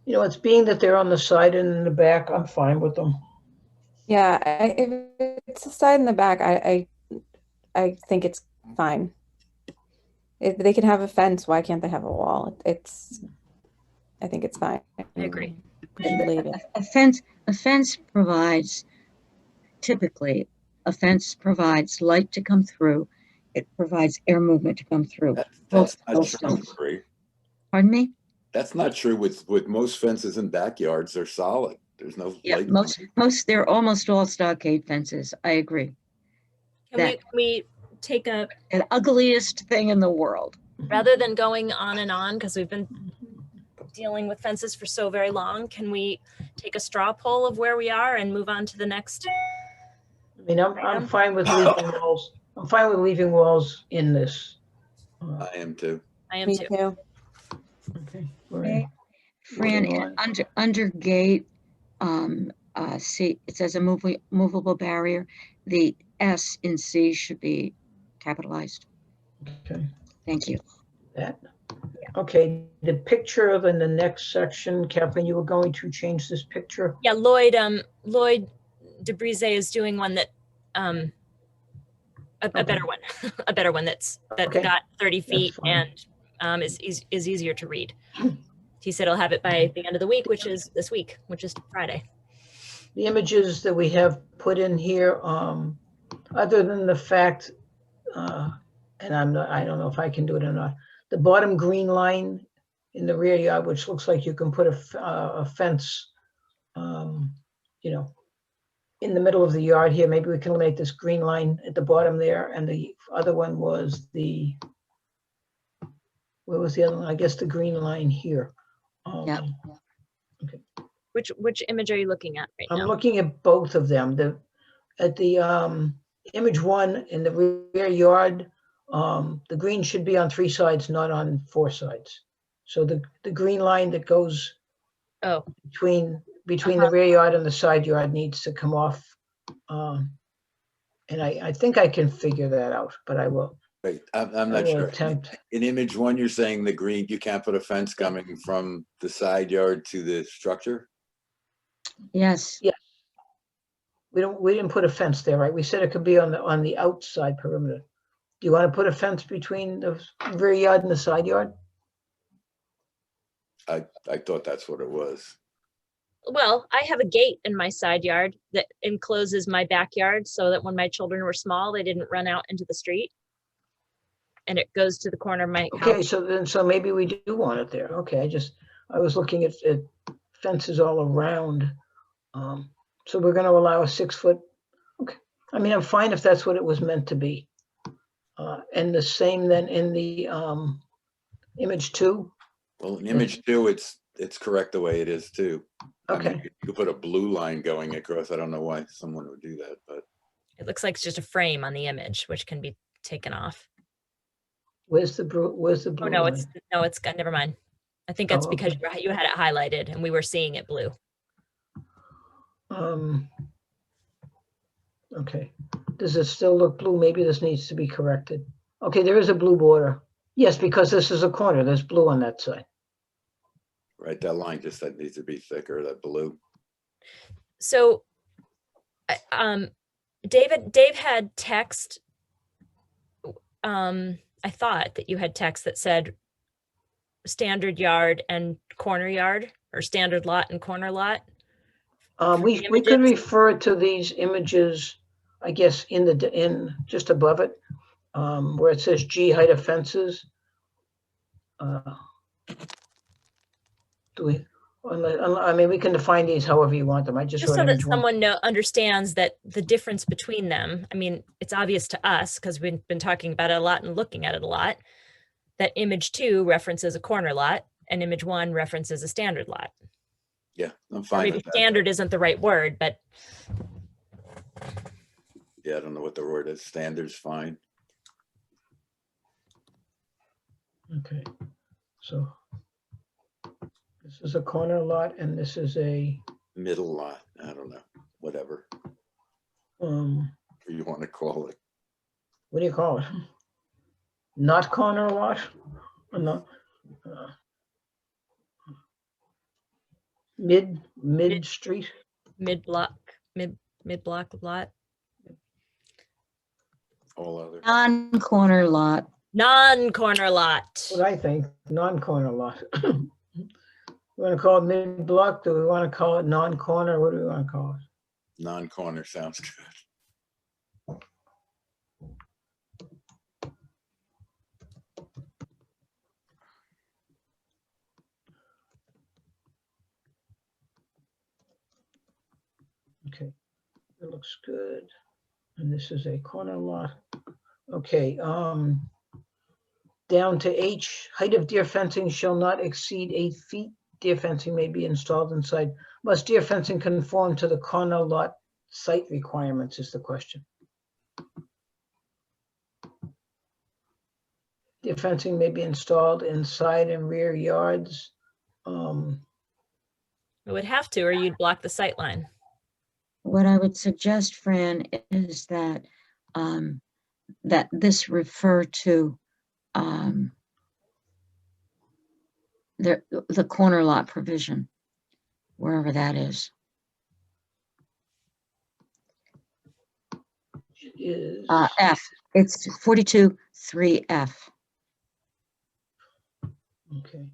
You know, it's being that they're on the side and in the back, I'm fine with them. Yeah, if it's the side and the back, I think it's fine. If they can have a fence, why can't they have a wall? I think it's fine. I agree. We should leave it. A fence provides, typically, a fence provides light to come through. It provides air movement to come through. That's not Both true. stones. Marie. Pardon me? That's not true with most fences in backyards. They're solid. There's no Yeah, light. they're almost all stockade fences. I agree. Can we take a, The ugliest thing in the world. rather than going on and on, because we've been dealing with fences for so very long, can we take a straw poll of where we are and move on to the next? I mean, I'm fine with leaving walls. I'm fine with leaving walls in this. I am too. I am Me too. too. Okay. we're Okay. in. Fran, Moving on. under gate, C, it says a movable barrier. The S in C should be capitalized. Okay, Thank you. that. Okay, the picture in the next section, Kathleen, you were going to change this picture. Yeah, Lloyd DeBrise is doing one that, a Okay. better one, a better one that's Okay. got 30 feet fine. and is easier to read. He said he'll have it by the end of the week, which is this week, which is Friday. The images that we have put in here, other than the fact, and I don't know if I can do it or not, the bottom green line in the rear yard, which looks like you can put a fence, you know, in the middle of the yard here. Maybe we can eliminate this green line at the bottom there. And the other one was where was the other one? I guess the green line here. Yeah. Which image are you looking at right I'm now? looking at both of them. At the image one in the rear yard, the green should be on 3 sides, not on 4 sides. So the green line that goes Oh, between the rear yard and the side yard needs to come off. And I think I can figure that out, but I will. Wait, I'm I not will sure. attempt. In image one, you're saying the green, you can't put a fence coming from the side yard to the structure? Yes. We didn't put a fence there, right? We said it could be on the outside perimeter. Do you want to put a fence between the rear yard and the side yard? I thought that's what it was. well, I have a gate in my side yard that encloses my backyard so that when my children were small, they didn't run out into the street. And it goes to the corner of my Okay, house. so maybe we do want it there. Okay, I was looking at fences all around. So we're gonna allow a 6-foot. Okay, I mean, I'm fine if that's what it was meant to be. And the same then in the image 2. Well, in image two, it's correct the way it is too. I mean, Okay, you could put a blue line going across. I don't know why someone would do that, but It looks like it's just a frame on the image, which can be taken off. where's the blue Oh, no, line? it's got, never mind. I think that's Oh, because okay. you had it highlighted and we were seeing it blue. Okay, does it still look blue? Maybe this needs to be corrected. Okay, there is a blue border. Yes, because this is a corner, there's blue on that side. right, that line just that needs to be thicker, that blue. So, Dave had text. I thought that you had text that said standard yard and corner yard, or standard lot and corner lot. We could images? refer to these images, I guess, in just above it, where it says G height of fences. Do we? I mean, we can define these however you want them. I just Just wrote so that image one. someone understands that the difference between them, I mean, it's obvious to us because we've been talking about it a lot and looking at it a lot, that image 2 references a corner lot and image 1 references a standard lot. Yeah, I'm Or fine maybe with that. standard isn't the right word, but Yeah, I don't know what the word is. Standard's fine. Okay, so this is a corner lot and this is a, Middle lot, I don't know, whatever you want to call it. what do you call it? Not corner lot? Or not? Mid street? mid-block lot, All other. Non-corner lot. non-corner lot. What I think, non-corner lot. We want to call it mid-block? Do we want to call it non-corner? What do we want to call it? Non-corner sounds good. Okay, that looks good. And this is a corner lot. Okay, down to H, height of deer fencing shall not exceed 8 feet. Deer fencing may be installed inside. Must deer fencing conform to the corner lot site requirements is the question. Deer fencing may be installed inside and rear yards. It would have to, or you'd block the sight line. What I would suggest, Fran, is that that this refer to the corner lot provision, wherever that is. Is F. It's 42(3)F. okay.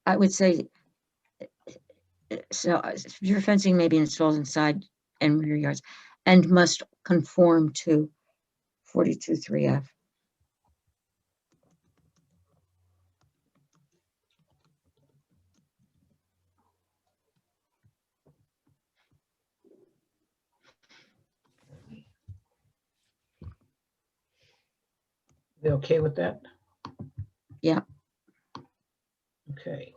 I would say, so deer fencing may be installed inside and rear yards and must conform to 42(3)F. They okay with that? Yeah. Okay.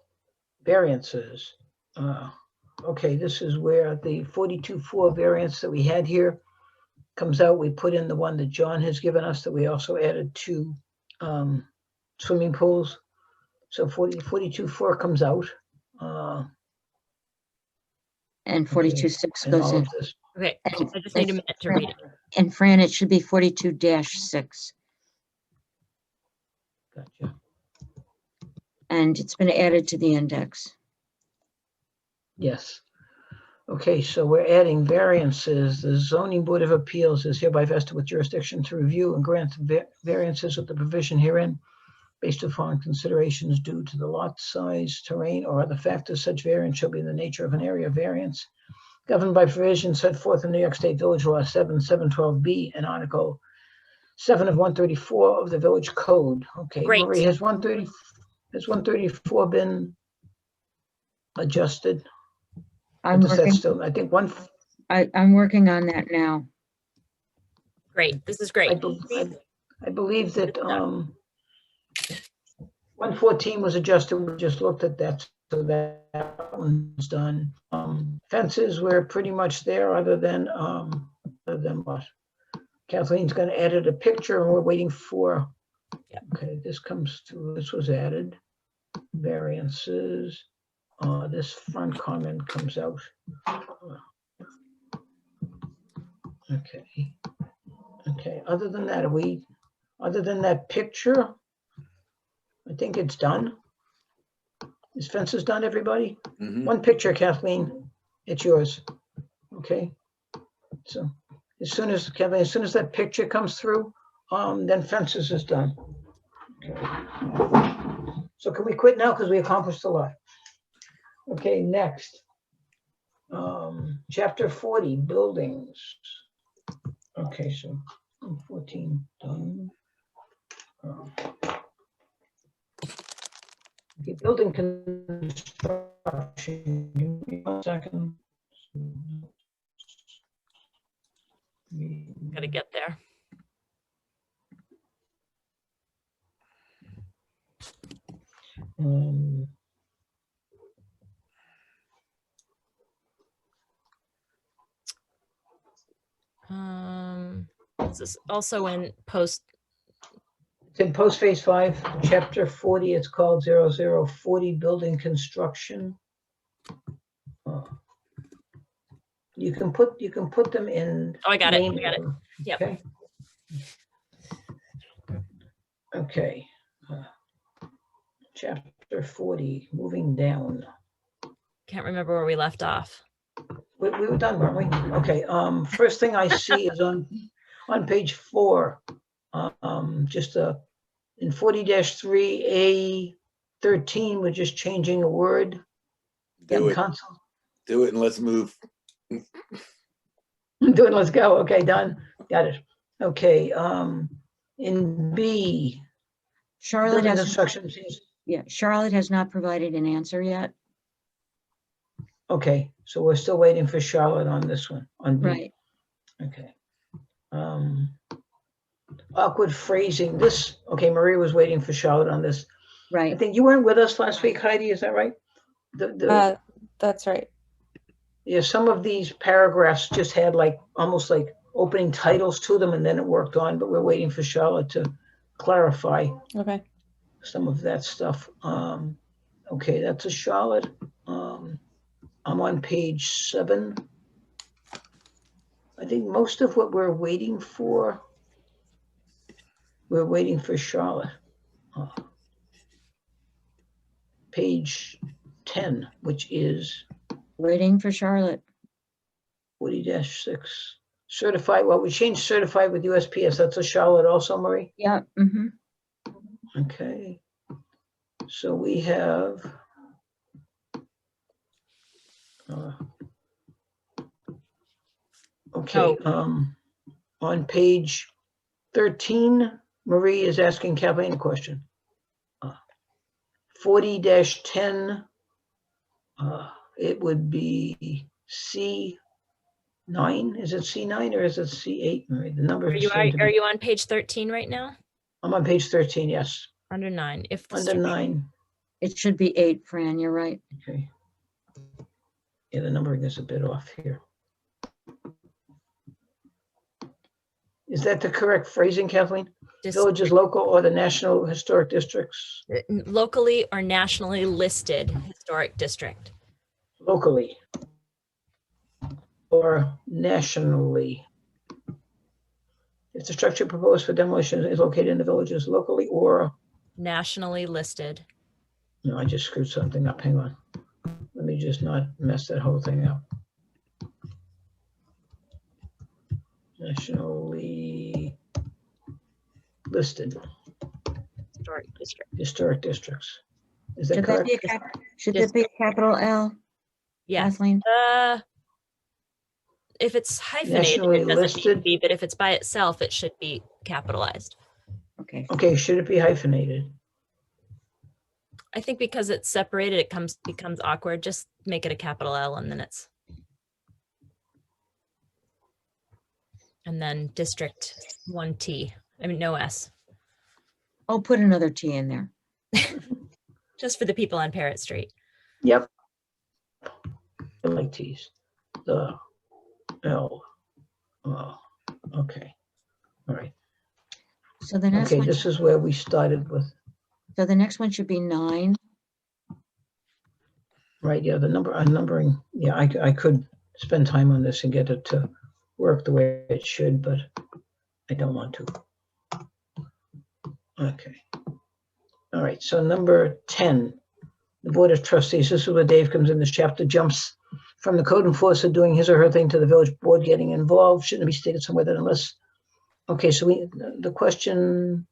Variances. Okay, this is where the 42.4 variance that we had here comes out. We put in the one that John has given us that we also added to swimming pools. So 42.4 comes out. And Okay, 42(6) and goes all in. of this. Okay, And I just need a minute to read it. And Fran, it should be 42-6. Gotcha. And it's been added to the index. Yes. Okay, so we're adding variances. The zoning board of appeals is hereby vested with jurisdiction to review and grant variances of the provision herein based upon considerations due to the lot size, terrain, or other factors. Such variance shall be in the nature of an area variance governed by provisions set forth in New York State Village Law 7/712B and Article 7 of 134 of the Village Code. Okay, Great. Marie, has 134 been adjusted? I'm Does that working, still, I think I'm working on that now. Great, this is I great. believe that 114 was adjusted. We just looked at that, so that one's done. Fences were pretty much there, other than what? Kathleen's going to edit a picture, and we're waiting for. Yeah. Okay, this comes through. This was added. Variances. This front comment comes out. Okay. Okay. Other than that, other than that picture, I think it's done. Is fences done, everybody? Mhm. One picture, Kathleen, it's yours. Okay. So as soon as, Kathleen, as soon as that picture comes through, then fences is done. Okay. So can we quit now? Because we accomplished a lot. Okay, next. Chapter 40, buildings. Okay, so 14 done. Okay, building construction. Give me 1 second. Gotta get there. Is this also in post? It's in post phase 5, chapter 40. It's called 0040 building construction. You can put them in. Oh, I got it. name I got it. order, Yep. Okay. Okay. Chapter 40, moving down. Can't remember where we left off. We were done, weren't we? Okay. First thing I see is on page 4. Just in 40-3A13, we're just changing a word. Do in it. console. Do it and let's move. Do it. Let's go. Okay, done. Got it. Okay. In B, Charlotte building has, construction seems. Charlotte has not provided an answer yet. Okay, so we're still waiting for Charlotte on this one, on B. Right. Okay. Awkward phrasing. This, okay, Maria was waiting for Charlotte on this. I Right. think you weren't with us last week, Heidi, is that right? That's right. Yeah, some of these paragraphs just had like, almost like opening titles to them, and then it worked on, but we're waiting for Charlotte to clarify Okay. some of that stuff. Okay, that's a Charlotte. I'm on page 7. I think most of what we're waiting for Charlotte. Page 10, which is Waiting for Charlotte. 40-6. Certified, well, we changed certified with USPS. That's a Charlotte also, Marie? Yeah. Mm-hmm. Okay. So we have okay, on page 13, Marie is asking Kathleen a question. 40-10, it would be C9. Is it C9 or is it C8, Marie? The number Are you on page 13 right now? I'm on page 13, yes. Under 9. If the Under 9. It should be 8, Fran, you're right. Okay. Yeah, the numbering is a bit off here. Is that the correct phrasing, Kathleen? Villages local or the National Historic Districts? Locally or nationally listed historic district. Locally or nationally. If the structure proposed for demolition is located in the villages locally or nationally listed. No, I just screwed something up. Hang on. Let me just not mess that whole thing up. Nationally listed historic districts. Is that correct? Should that be a capital L? Yeah. Kathleen? If it's hyphenated, Nationally it doesn't need to listed. be, but if it's by itself, it should be capitalized. Okay. Okay, should it be hyphenated? I think because it's separated, it becomes awkward. Just make it a capital L and then it's. And then district 1T. I mean, no S. I'll put another T in there. Just for the people on Parrott Street. Yep. I like T's. The L. Okay. All right. So the next Okay, one, this is where we started with. so the next one should be 9. Right, yeah, the numbering, yeah, I could spend time on this and get it to work the way it should, but I don't want to. Okay. All right, so number 10, the Board of Trustees. This is where Dave comes in. This chapter jumps from the code enforcer doing his or her thing to the village board getting involved. Shouldn't it be stated somewhere that unless, okay, so the question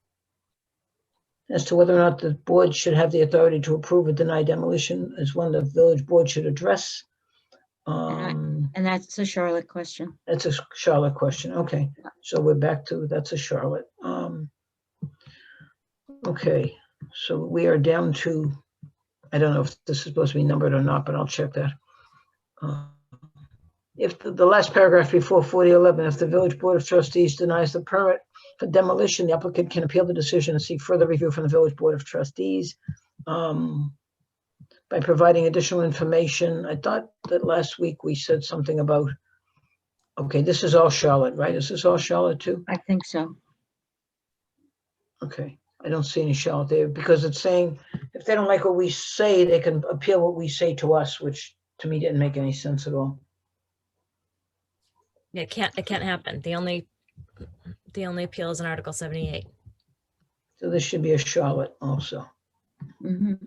as to whether or not the board should have the authority to approve or deny demolition is one the village board should address. And that's a Charlotte question. That's a Charlotte question. Okay, so we're back to that's a Charlotte. Okay, so we are down to, I don't know if this is supposed to be numbered or not, but I'll check that. If the last paragraph before 4011, if the village board of trustees denies the permit for demolition, the applicant can appeal the decision and seek further review from the village board of trustees. by providing additional information. I thought that last week we said something about, okay, this is all Charlotte, right? Is this all Charlotte too? I think so. Okay, I don't see any Charlotte there because it's saying if they don't like what we say, they can appeal what we say to us, which to me didn't make any sense at all. It can't happen. The only appeal is in Article 78. So this should be a Charlotte also. Mhm.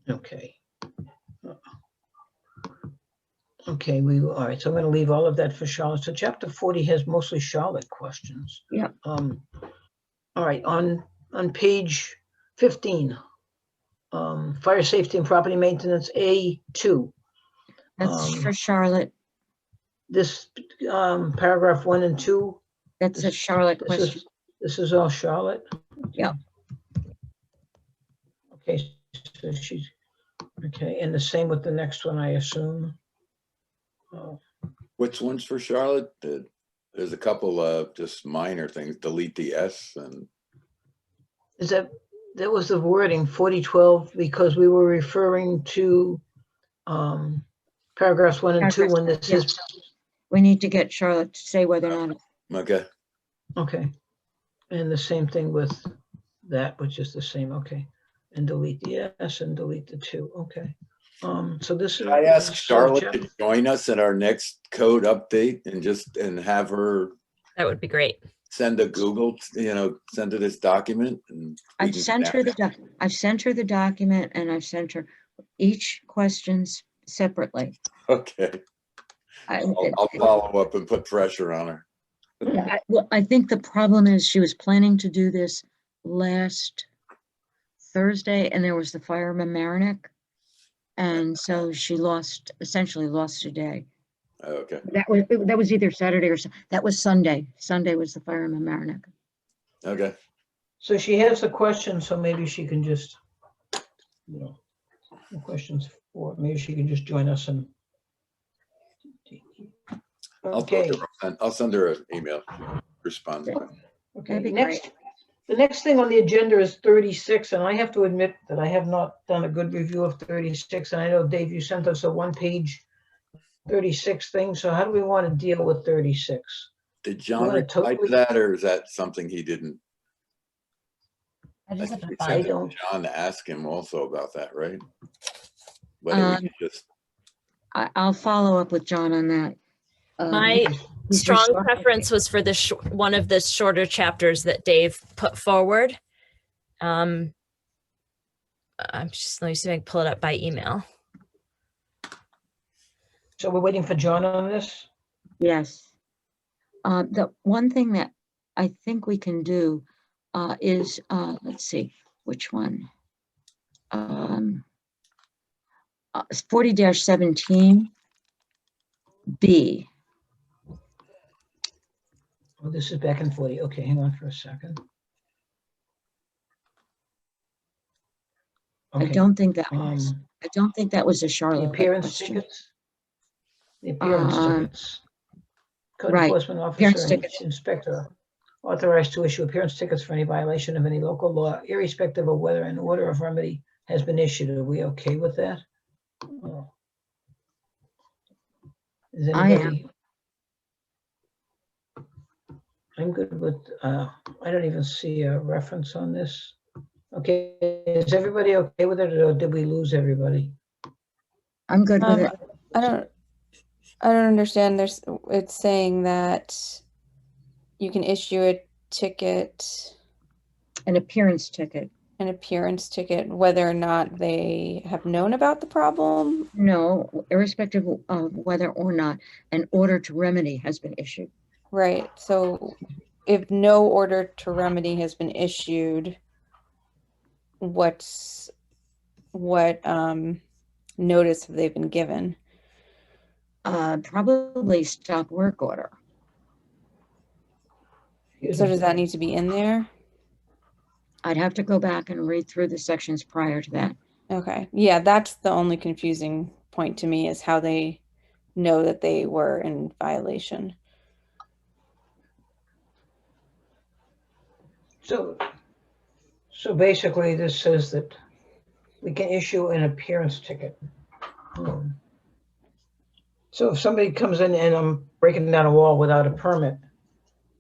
Okay. Okay, all right, so I'm gonna leave all of that for Charlotte. So chapter 40 has mostly Charlotte questions. Yep. All right, on page 15, fire safety and property maintenance, A2. That's for Charlotte. This paragraph 1 and 2. That's a Charlotte question. This is all Charlotte? Yep. Okay, so she's, okay, and the same with the next one, I assume. Which one's for Charlotte? There's a couple of just minor things. Delete the S and Is that was the wording 4012 because we were referring to paragraphs 1 and 2 when this Yes. is. We need to get Charlotte to say whether or not. okay. Okay. And the same thing with that, which is the same, okay. And delete the S and delete the 2, okay. So this is. Should I ask Charlotte chapter- to join us at our next code update and have her That would be great. send a Google, send her this document? And we I've can sent her I've sent her the document and I've sent her each questions separately. Okay. I'll follow up and put pressure on her. Well, I think the problem is she was planning to do this last Thursday and there was the fire in Mamaroneck. And so she essentially lost a day. Okay. That was either Saturday or that was Sunday. Sunday was the fire in Mamaroneck. Okay. So she has a question, so maybe she can just, the questions for, maybe she can just join us and. Okay. I'll send her an email. Respond. Okay, That'd be the next thing on the agenda is 36, and I have to admit that I have not done a good review of 36. And I know, Dave, you sent us a one-page 36 thing. So how do we want to deal with 36? Did John wanna reply to that, or is that something he didn't? I just have think to we find sent I it to don't- John to ask him also about that, right? Whether we could just, I'll follow up with John on that. My He's strong responding. preference was for the one of the shorter chapters that Dave put forward. I'm just, let me see if I can pull it up by email. So we're waiting for John on this? Yes. The one thing that I think we can do is, let's see, which one? 40-17 B. Oh, this is back in 40. Okay, hang on for a second. I Okay, don't think that was, I don't think that was a the Charlotte appearance question. tickets. The appearance tickets. Code right, enforcement appearance officer and tickets. inspector authorized to issue appearance tickets for any violation of any local law, irrespective of whether an order of remedy has been issued. Are we okay with that? Oh. Is I am. anybody? I'm good with, I don't even see a reference on this. Okay, is everybody okay with it, or did we lose everybody? I'm good with it. I don't understand. It's saying that you can issue a ticket, An appearance ticket. an appearance ticket, whether or not they have known about the problem. No, irrespective of whether or not an order to remedy has been issued. Right. So if no order to remedy has been issued, what notice have they been given? Probably stop work order. So does that need to be in there? I'd have to go back and read through the sections prior to that. Okay. Yeah, that's the only confusing point to me is how they know that they were in violation. So basically this says that we can issue an appearance ticket. So if somebody comes in and I'm breaking down a wall without a permit,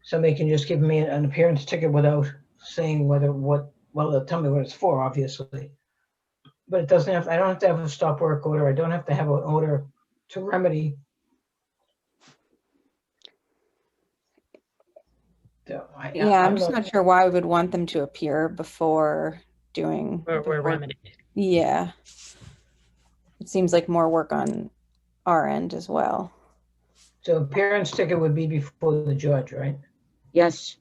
somebody can just give me an appearance ticket without saying well, they'll tell me what it's for, obviously. But it doesn't have, I don't have to have a stop work order. I don't have to have an order to remedy. So I'm just not sure why we would want them to appear before doing. Or remedy. Yeah. It seems like more work on our end as well. So appearance ticket would be before the judge, right? Yes,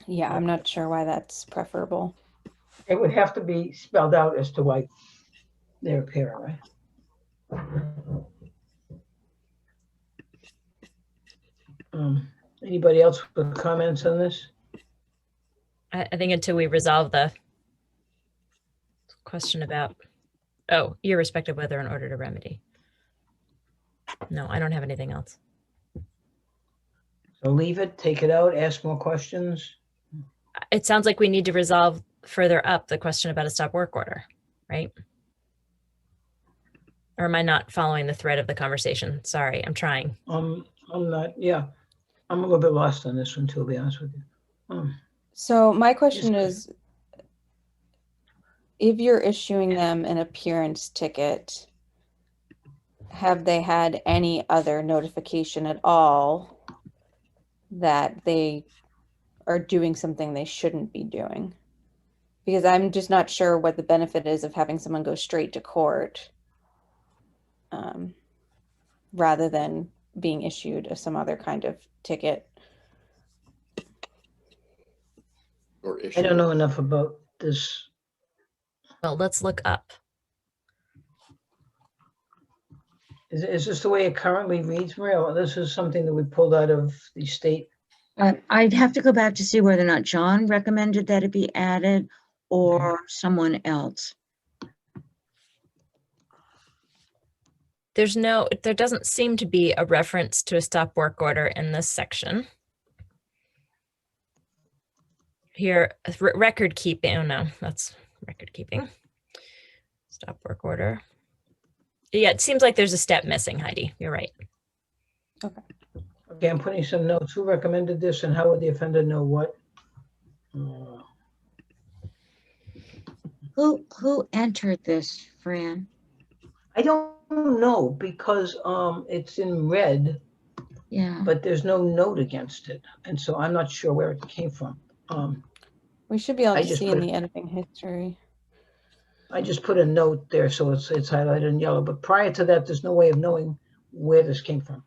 Yeah, I'm not sure why that's preferable. It would have to be spelled out as to why they're appearing, right? Anybody else with comments on this? I think until we resolve the question about, irrespective whether in order to remedy. No, I don't have anything else. So leave it, take it out, ask more questions. It sounds like we need to resolve further up the question about a stop work order, right? Or am I not following the thread of the conversation? Sorry, I'm trying. I'm not, yeah. I'm a little bit lost on this one too, to be honest with you. So my question is, if you're issuing them an appearance ticket, have they had any other notification at all that they are doing something they shouldn't be doing? Because I'm just not sure what the benefit is of having someone go straight to court rather than being issued some other kind of ticket. Or issue. I don't know enough about this. Well, let's look up. Is this the way it currently reads, Maria? Or this is something that we pulled out of the state? I'd have to go back to see whether or not John recommended that it be added or someone else. There doesn't seem to be a reference to a stop work order in this section. Here, record keeping, oh no, that's record keeping. Stop work order. Yeah, it seems like there's a step missing, Heidi. You're right. Okay, I'm putting some notes. Who recommended this and how would the offender know what? Who entered this, Fran? I don't know because it's in red, Yeah. but there's no note against it. And so I'm not sure where it came from. We should be able I to just see put in it- the editing history. I just put a note there, so it's highlighted in yellow. But prior to that, there's no way of knowing where this came from.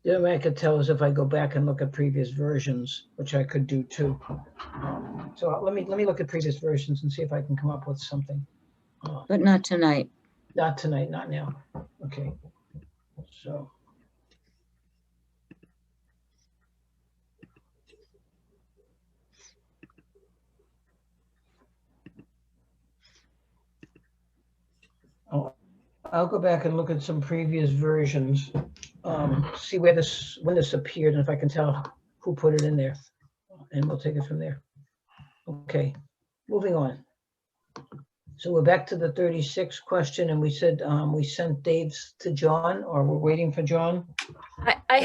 The only way I could tell is if I go back and look at previous versions, which I could do too. So let me look at previous versions and see if I can come up with something. But not tonight. Not tonight, not now. Okay. So. I'll go back and look at some previous versions, see when this appeared, and if I can tell who put it in there, and we'll take it from there. Okay, moving on. So we're back to the 36 question, and we said we sent Dave's to John, or we're waiting for John. I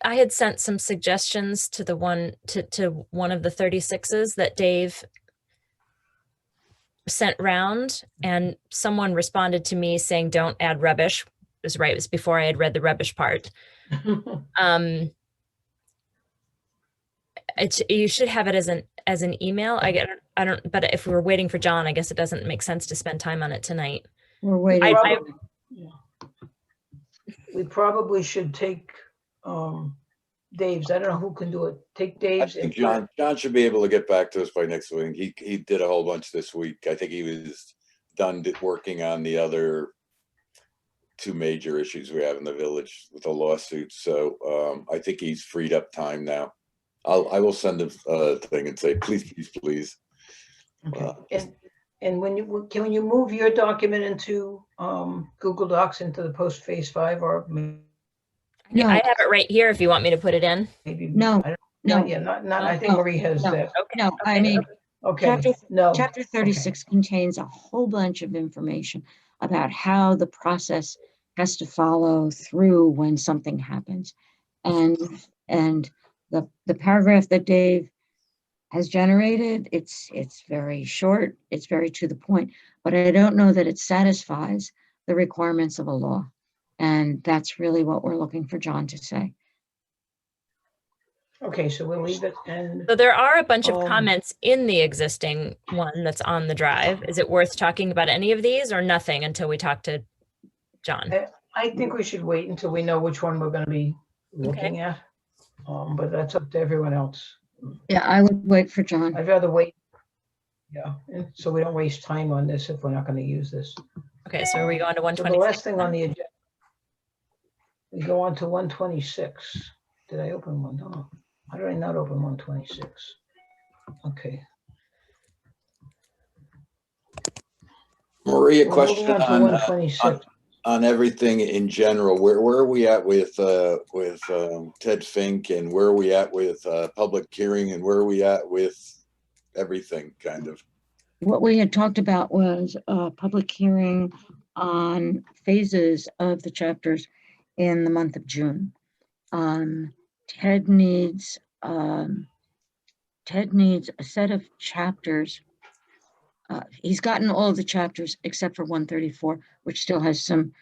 had sent some suggestions to the one to one of the 36s that Dave sent round, and someone responded to me saying don't add rubbish. It was right, it was before I had read the rubbish part. You should have it as an email. I don't, but if we were waiting for John, I guess it doesn't make sense to spend time on it tonight. We're waiting. We probably should take Dave's. I don't know who can do it. Take I Dave's. think John should be able to get back to us by next week. He did a whole bunch this week. I think he was done working on the other two major issues we have in the village with the lawsuits. So I think he's freed up time now. I will send a thing and say, please, please, please. Okay. And when you move your document into Google Docs into the post phase 5, or No. I have it right here if you want me to put it in. maybe No, I don't, no. yeah, not. I Oh, think Marie has no. that. Okay. No, I mean, Okay. No. Chapter 36 contains a whole bunch of information about how the process has to follow through when something happens. And the paragraph that Dave has generated, it's very short, it's very to the point, but I don't know that it satisfies the requirements of a law. And that's really what we're looking for John to say. Okay, so we'll leave it. And So there are a bunch of Um, comments in the existing one that's on the drive. Is it worth talking about any of these or nothing until we talk to John? I think we should wait until we know which one we're going to be looking at. But that's up to everyone else. Yeah, I would wait for John. I'd rather wait. Yeah, and so we don't waste time on this if we're not going to use this. Okay, so are we going to So the 126? last thing on the agenda, we go on to 126. Did I open one? No. How did I not open 126? Okay. Marie, a We're question moving on to on 126. on everything in general. Where are we at with Ted Fink, and where are we at with public hearing, and where are we at with everything kind of? What we had talked about was a public hearing on phases of the chapters in the month of June. Ted needs a set of chapters. He's gotten all of the chapters except for 134, which still has some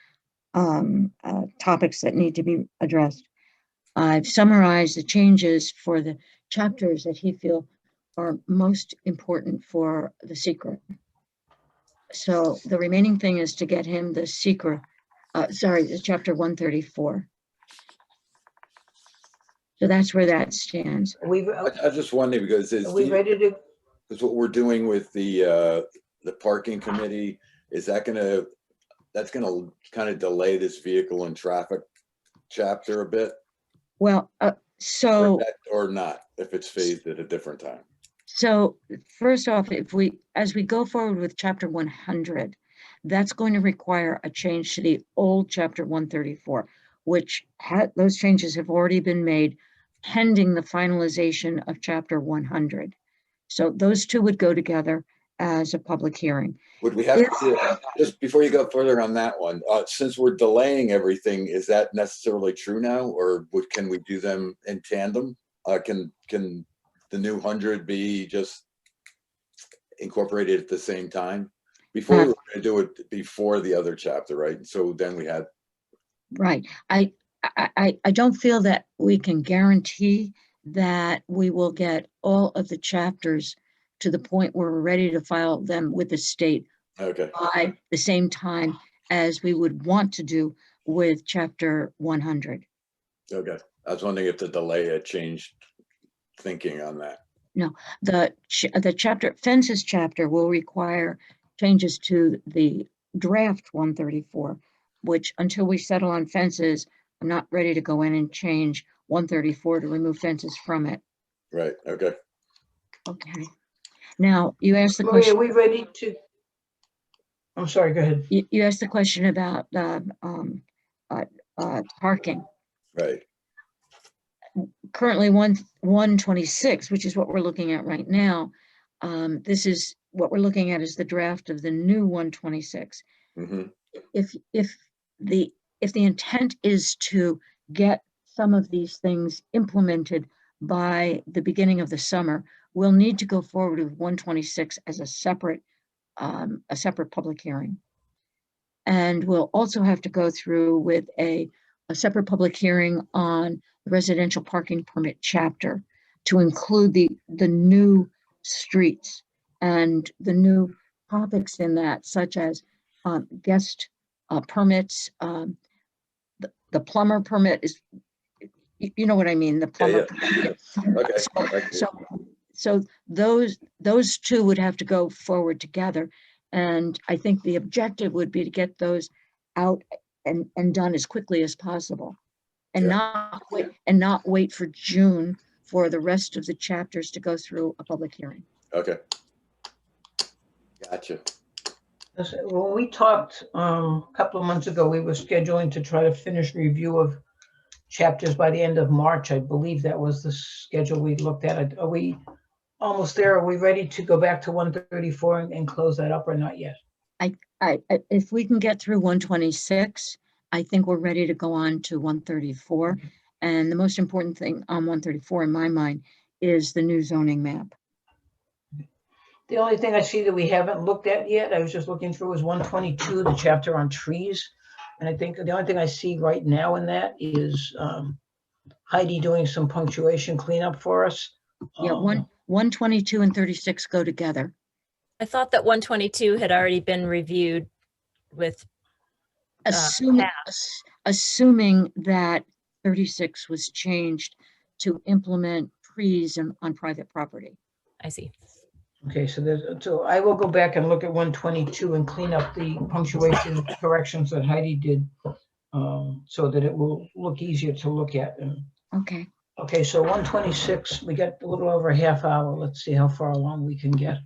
topics that need to be addressed. I've summarized the changes for the chapters that he feels are most important for the secret. So the remaining thing is to get him the secret, the chapter 134. So that's where that stands. I just wondering because Are we ready to? because what we're doing with the parking committee, is that's gonna kind of delay this vehicle and traffic chapter a bit, Well, or not, if it's phased at a different time. So first off, as we go forward with chapter 100, that's going to require a change to the old chapter 134, which those changes have already been made pending the finalization of chapter 100. So those two would go together as a public hearing. Would we have to, just before you go further on that one, since we're delaying everything, is that necessarily true now, or can we do them in tandem? Can the new 100 be just incorporated at the same time? Before we were going to do it before the other chapter, right? So then we had. Right. I don't feel that we can guarantee that we will get all of the chapters to the point where we're ready to file them with the state by the same time as we would want to do with chapter 100. Okay. I was wondering if the delay had changed thinking on that. No, the chapter fences chapter will require changes to the draft 134, which until we settle on fences, I'm not ready to go in and change 134 to remove fences from it. Right. Okay. Okay. Now you asked the Maria, question. are we ready to? I'm sorry. Go ahead. You asked the question about parking. Right. Currently 126, which is what we're looking at right now. This is what we're looking at is the draft of the new 126. Mm-hmm. If the intent is to get some of these things implemented by the beginning of the summer, we'll need to go forward with 126 as a separate public hearing. And we'll also have to go through with a separate public hearing on the residential parking permit chapter to include the new streets and the new topics in that, such as guest permits. The plumber permit is, you know what I mean, the plumber permit. Okay. So those two would have to go forward together. And I think the objective would be to get those out and done as quickly as possible, and not wait for June for the rest of the chapters to go through a public hearing. Okay. Gotcha. When we talked a couple of months ago, we were scheduling to try to finish review of chapters by the end of March. I believe that was the schedule we looked at. Are we almost there? Are we ready to go back to 134 and close that up or not yet? If we can get through 126, I think we're ready to go on to 134. And the most important thing on 134 in my mind is the new zoning map. The only thing I see that we haven't looked at yet, I was just looking through, is 122, the chapter on trees. And I think the only thing I see right now in that is Heidi doing some punctuation cleanup for us. Yeah, 122 and 36 go together. I thought that 122 had already been reviewed with, Assuming that 36 was changed to implement trees on private property. I see. Okay, so I will go back and look at 122 and clean up the punctuation corrections that Heidi did, so that it will look easier to look at. Okay. Okay, so 126, we got a little over a half hour. Let's see how far along we can get.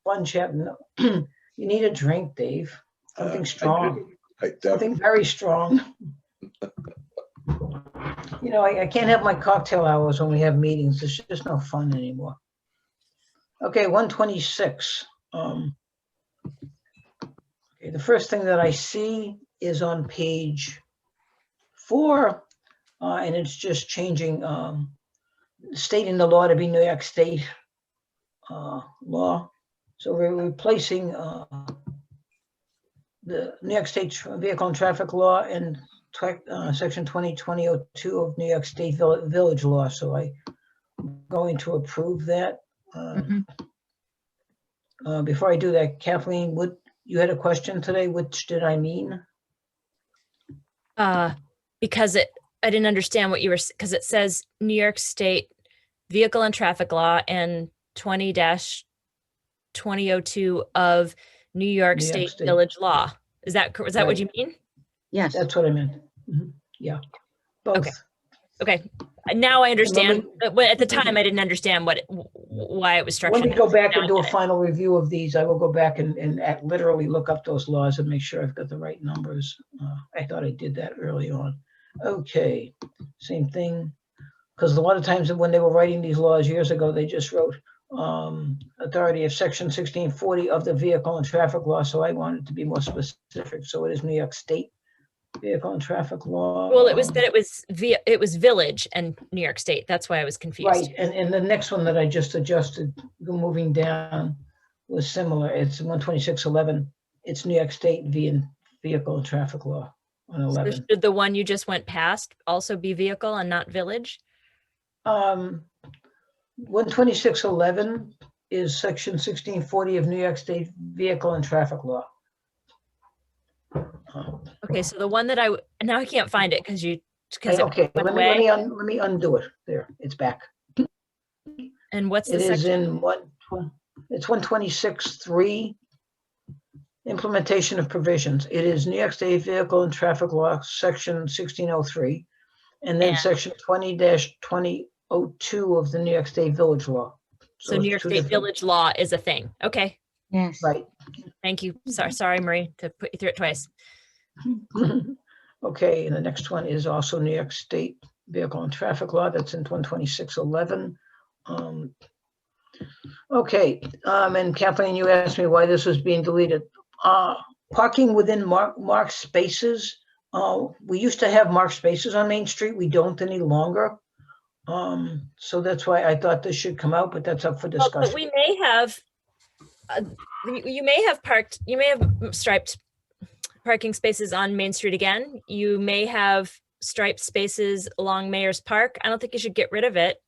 One chapter. You need a drink, Dave. Something strong. Something very strong. You know, I can't have my cocktail hours when we have meetings. It's just no fun anymore. Okay, 126. Okay, the first thing that I see is on page 4, and it's just changing, stating the law to be New York State law. So we're replacing the New York State Vehicle and Traffic Law and section 2020-02 of New York State Village Law. So I'm going to approve that. Before I do that, Kathleen, you had a question today? Which did I mean? Because I didn't understand what you were, because it says New York State Vehicle and Traffic Law and 20-2002 of New York State Village Law. Is that what you mean? Yes. That's what I meant. Yeah. Both. Okay. Now I understand. At the time, I didn't understand why it was structured. When we go back and do a final review of these, I will go back and literally look up those laws and make sure I've got the right numbers. I thought I did that early on. Okay, same thing. Because a lot of times when they were writing these laws years ago, they just wrote authority of section 1640 of the Vehicle and Traffic Law. So I wanted to be more specific. So it is New York State Vehicle and Traffic Law. Well, it was that it was Village and New York State. That's why I was confused. Right, and the next one that I just adjusted, moving down, was similar. It's 126.11. It's New York State Vehicle and Traffic Law on 11. So should the one you just went past also be Vehicle and not Village? 126.11 is section 1640 of New York State Vehicle and Traffic Law. Okay, so the one that now I can't find it because okay, let me undo it. There, it's back. And what's the section? It is in it's 126.3, implementation of provisions. It is New York State Vehicle and Traffic Law, section 1603, and then section 20-2002 of the New York State Village Law. So New York State Village Law is a thing. Okay. Yes. Right. Thank you. Sorry, Marie, to put you through it twice. Okay, and the next one is also New York State Vehicle and Traffic Law. That's in 126.11. Okay, and Kathleen, you asked me why this was being deleted. Parking within marked spaces. We used to have marked spaces on Main Street. We don't any longer. So that's why I thought this should come out, but that's up for discussion. But we may have, you may have striped parking spaces on Main Street again. You may have striped spaces along Mayor's Park. I don't think you should get rid of it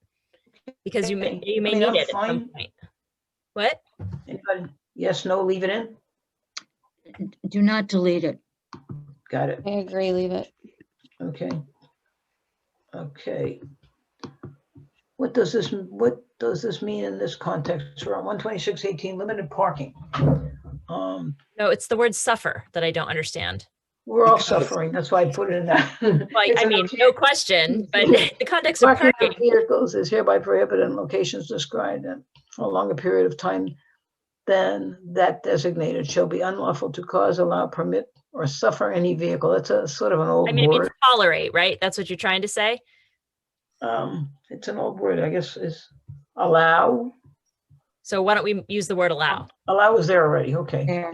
because you may need it at some point. What? Anybody? Yes, no, leave it in? Do not delete it. Got it. I agree, leave it. Okay. Okay. What does this mean in this context? We're on 126.18, limited parking. No, it's the word suffer that I don't understand. We're all Because it's- suffering. That's why I put it in that. Well, It's I an mean, okay. no question, but the context of Parking of parking, vehicles is hereby prohibited in locations described in for a longer period of time than that designated shall be unlawful to cause, allow, permit, or suffer any vehicle. That's a sort of an old I mean, it means word. tolerate, right? That's what you're trying to say? It's an old word, I guess, is allow. So why don't we use the word allow? Allow is there already, okay. There,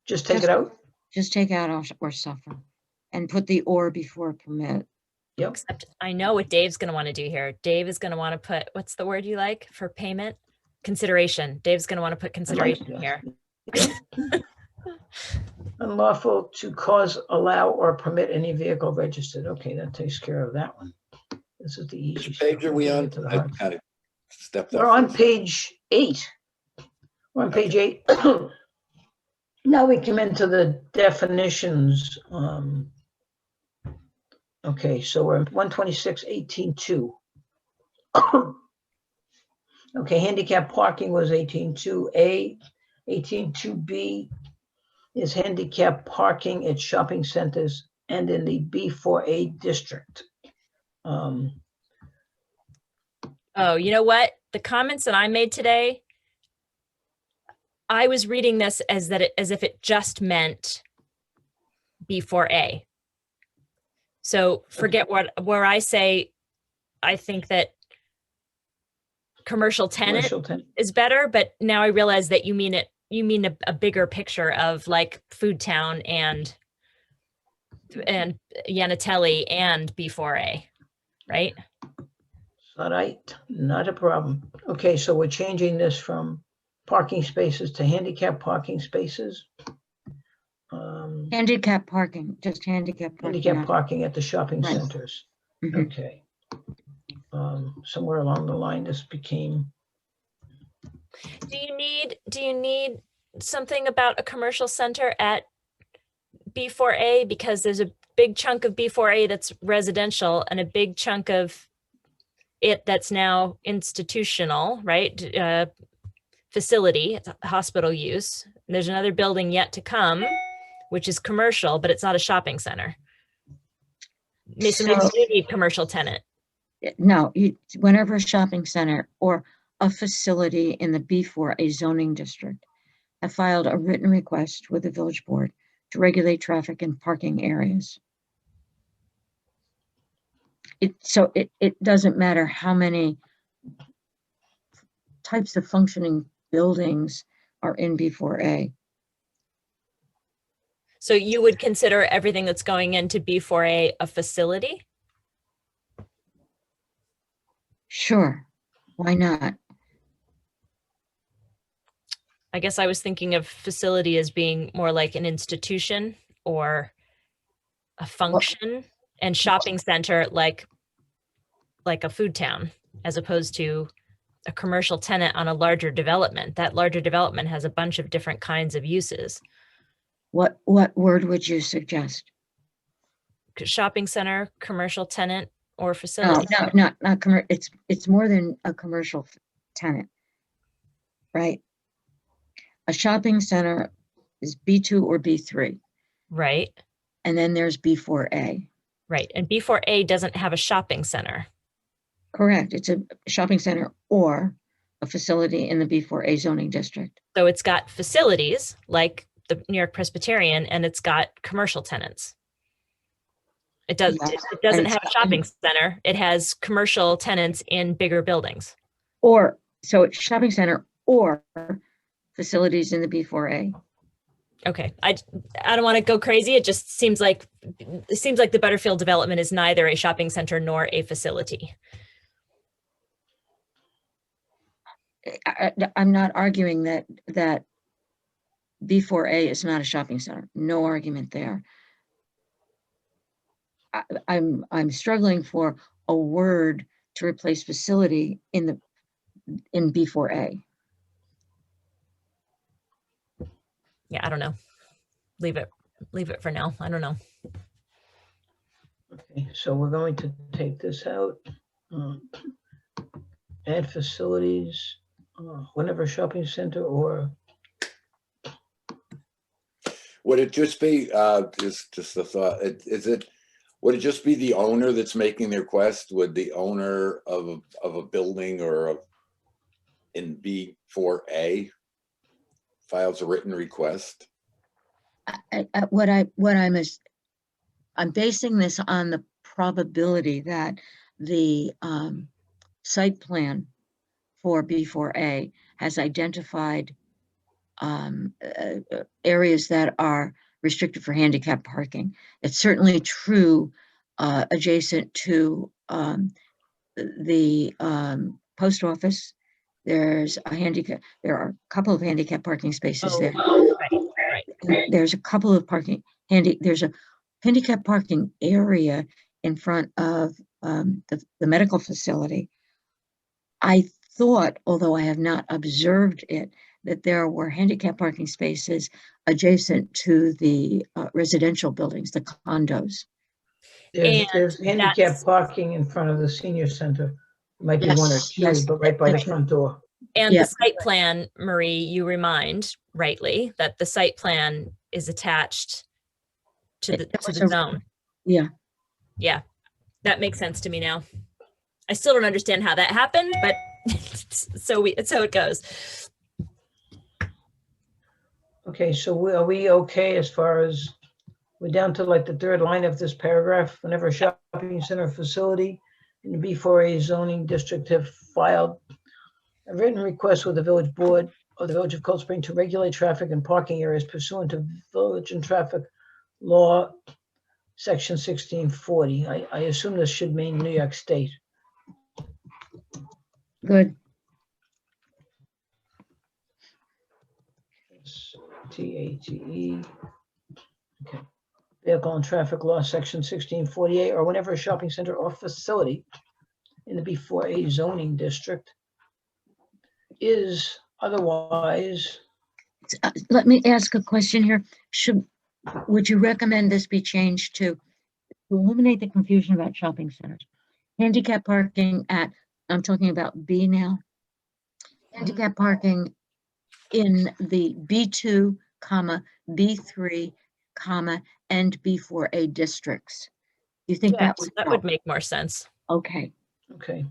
Just take Just- it out? just take out or suffer and put the or before permit. Yep. Except I know what Dave's going to want to do here. Dave is going to want to put, what's the word you like for payment? Consideration. Dave's going to want to put consideration here. Unlawful to cause, allow, or permit any vehicle registered. Okay, that takes care of that one. This is the easy Which stuff. page are we Let's on? get to the I hard- kind of stepped up. We're on for a page 8. We're on page 8. Now we come into the definitions. Okay, so we're 126.18.2. Okay, handicap parking was 18.2A. 18.2B is handicap parking at shopping centers and in the B4A district. Oh, you know what? The comments that I made today, I was reading this as if it just meant B4A. So forget where I say, I think that commercial tenant Commercial tenant. is better, but now I realize that you mean a bigger picture of like Food Town and Yanatelli and B4A, right? All right, not a problem. Okay, so we're changing this from parking spaces to handicap parking spaces. Handicap parking, just handicap parking. Handicap not- parking at the shopping Right. centers. Mhm. Okay. Somewhere along the line, this became, Do you need something about a commercial center at B4A? Because there's a big chunk of B4A that's residential and a big chunk of it that's now institutional, right? Facility, it's hospital use. There's another building yet to come, which is commercial, but it's not a shopping center. So maybe you need commercial tenant. No, whenever a shopping center or a facility in the B4A zoning district have filed a written request with the village board to regulate traffic in parking areas. It doesn't matter how many types of functioning buildings are in B4A. So you would consider everything that's going into B4A a facility? Sure, why not? I guess I was thinking of facility as being more like an institution or a function, and shopping center like a food town, as opposed to a commercial tenant on a larger development. That larger development has a bunch of different kinds of uses. What word would you suggest? Shopping center, commercial tenant, or No, facility. not it's more than a commercial tenant, right? A shopping center is B2 or B3, Right, and then there's B4A. right. And B4A doesn't have a shopping center. Correct, it's a shopping center or a facility in the B4A zoning district. So it's got facilities like the New York Presbyterian, and it's got commercial tenants. It doesn't and have a shopping center. It has commercial tenants in bigger buildings. Or, so it's shopping center or facilities in the B4A. Okay, I don't want to go crazy. It just seems like the Butterfield development is neither a shopping center nor a facility. I'm not arguing that B4A is not a shopping center. No argument there. I'm struggling for a word to replace facility in B4A. Yeah, I don't know. Leave it for now. I don't know. okay, so we're going to take this out. Add facilities, whenever shopping center or, Would it just be, just a thought, would it just be the owner that's making the request? Would the owner of a building or in B4A files a written request? I'm basing this on the probability that the site plan for B4A has identified areas that are restricted for handicap parking. It's certainly true adjacent to the post office. There are a couple of handicap parking spaces there. Right. There's a couple of there's a handicap parking area in front of the medical facility. I thought, although I have not observed it, that there were handicap parking spaces adjacent to the residential buildings, the condos. There's And handicap that's- parking in front of the senior center. Might be Yes, one or two, yes, but right by the that's front door. And Yeah. the site plan, Marie, you remind rightly that the site plan is attached to the zone. Yeah. Yeah, that makes sense to me now. I still don't understand how that happened, but so it goes. Okay, so are we okay as far as, we're down to like the third line of this paragraph? Whenever a shopping center facility in the B4A zoning district have filed a written request with the village board of the Village of Cold Spring to regulate traffic and parking areas pursuant to village and traffic law, section 1640. I assume this should mean New York State. Good. TATE. Okay. Vehicle and traffic law, section 1648, or whenever a shopping center or facility in the B4A zoning district is otherwise. Let me ask a question here. Would you recommend this be changed to eliminate the confusion about shopping centers? Handicap parking I'm talking about B now. Handicap parking in the B2, B3, and B4A districts. You think that would That help? would make more sense. Okay. Okay.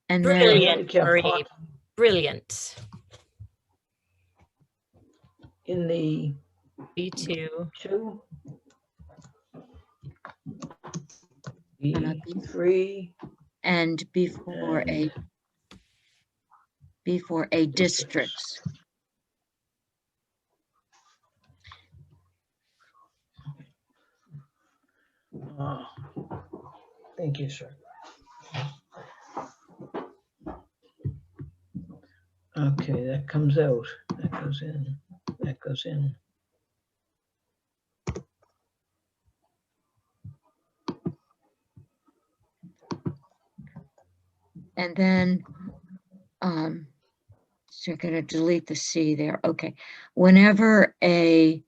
And then Brilliant, handicap Marie. parking Brilliant. in the B2. two, B3, and B4A districts. thank you, sir. Okay, that comes out, that goes in, that goes in. And then, so you're going to delete the C there. Okay. Whenever a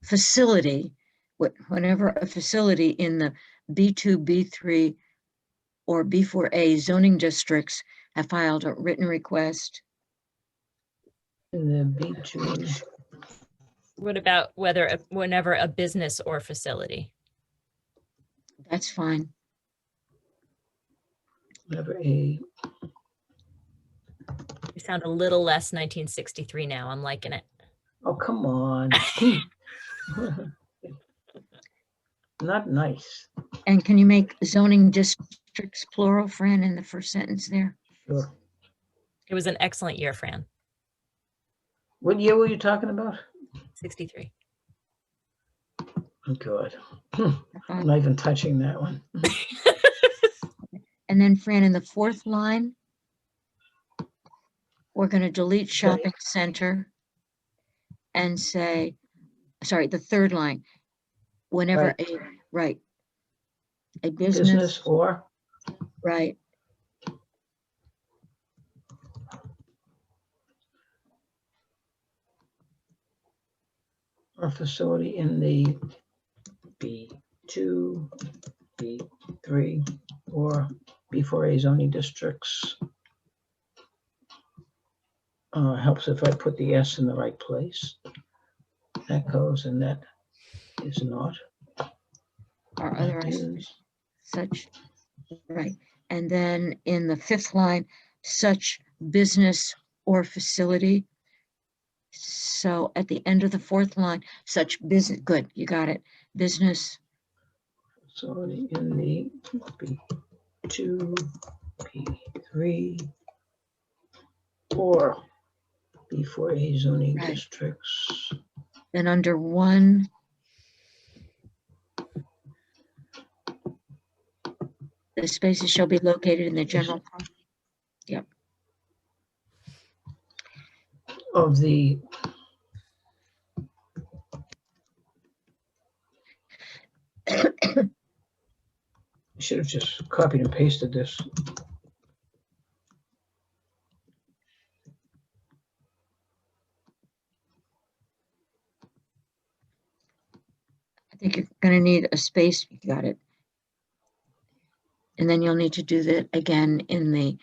facility, whenever a facility in the B2, B3, or B4A zoning districts have filed a written request. In the B2, What about whenever a business or facility? That's fine. whatever a, You sound a little less 1963 now. I'm liking it. oh, come on. Not nice. And can you make zoning districts plural, Fran, in the first sentence there? Sure. It was an excellent year, Fran. What year were you talking about? 63. Oh, God. I'm not even touching that one. And then Fran, in the fourth line, we're going to delete shopping center and say, sorry, the third line, whenever a business, or, right, or facility in the B2, B3, or B4A zoning districts Helps if I put the S in the right place. That goes, and that is not. Or That otherwise is, such, right. And then in the fifth line, such business or facility. So at the end of the fourth line, such business, good, you got it. Business, facility in the B2, B3, or B4A zoning Right. districts. then under 1, the spaces shall be located in the general. Yep. Of the I should have just copied and pasted this. I think you're going to need a space. You got it. And then you'll need to do that again in the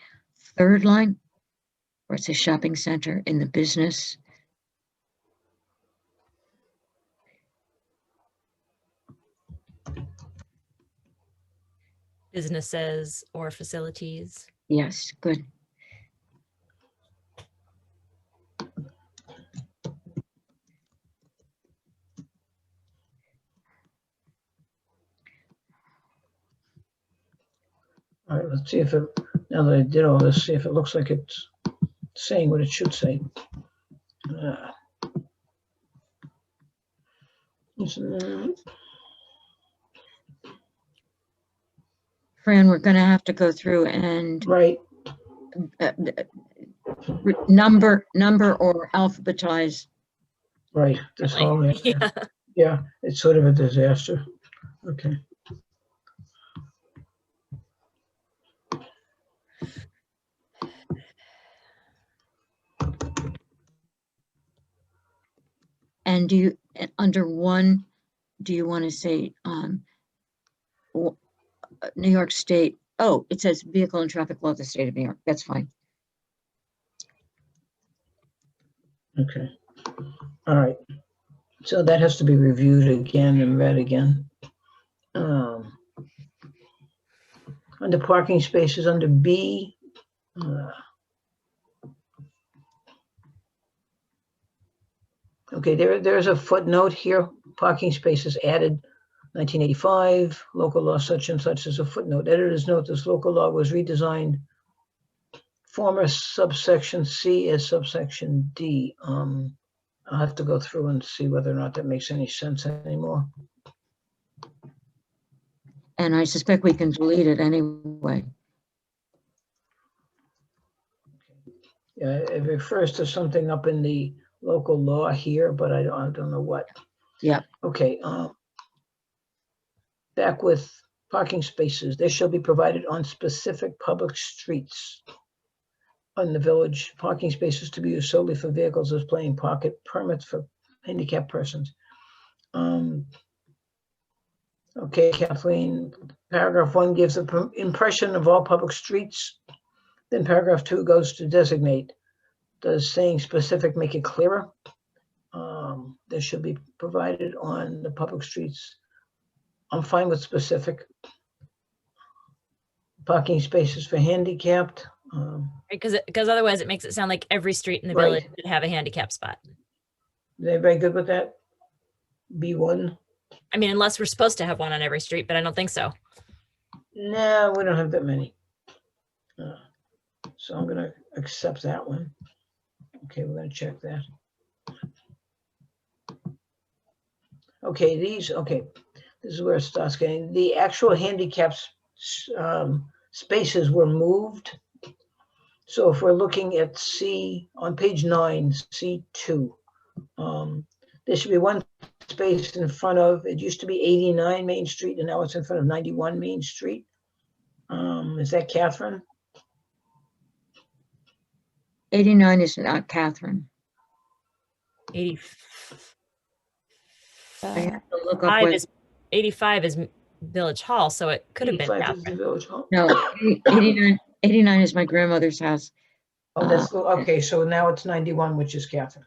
third line, where it says shopping center in the business. Businesses or facilities. Yes, good. All right, let's see if it, now that I did all this, see if it looks like it's saying what it should say. Fran, we're going to have to go through and Right, number or alphabetize. right, this whole, Yeah. yeah, it's sort of a disaster. Okay. And do you, under 1, do you want to say New York State? Oh, it says vehicle and traffic law of the state of New York. That's fine. Okay. All right. So that has to be reviewed again and read again. Under parking spaces, under B, okay, there's a footnote here. Parking spaces added 1985, local law such and such as a footnote. Editors note this local law was redesigned. Former subsection C as subsection D. I'll have to go through and see whether or not that makes any sense anymore. And I suspect we can delete it anyway. Yeah, it refers to something up in the local law here, but I don't know what. Yep. Okay. Back with parking spaces, they shall be provided on specific public streets on the village. Parking spaces to be used solely for vehicles displaying pocket permits for handicapped persons. Okay, Kathleen, paragraph 1 gives the impression of all public streets. Then paragraph 2 goes to designate. Does saying specific make it clearer? This should be provided on the public streets. I'm fine with specific. Parking spaces for handicapped. Because otherwise it makes it sound like every street in the Right. village should have a handicap spot. Is everybody good with that? B1? I mean, unless we're supposed to have one on every street, but I don't think so. No, we don't have that many. So I'm gonna accept that one. Okay, we're gonna check that. Okay, this is where it starts getting, the actual handicap spaces were moved. So if we're looking at C on page 9, C2, there should be one space in front of, it used to be 89 Main Street and now it's in front of 91 Main Street. Is that Catherine? 89 is not Catherine. 85 I have to look up what, is 85 is Village Hall, so it could have been 85 is the Catherine. Village Hall. no, 89 is my grandmother's house. Oh, that's, okay, so now it's 91, which is Catherine.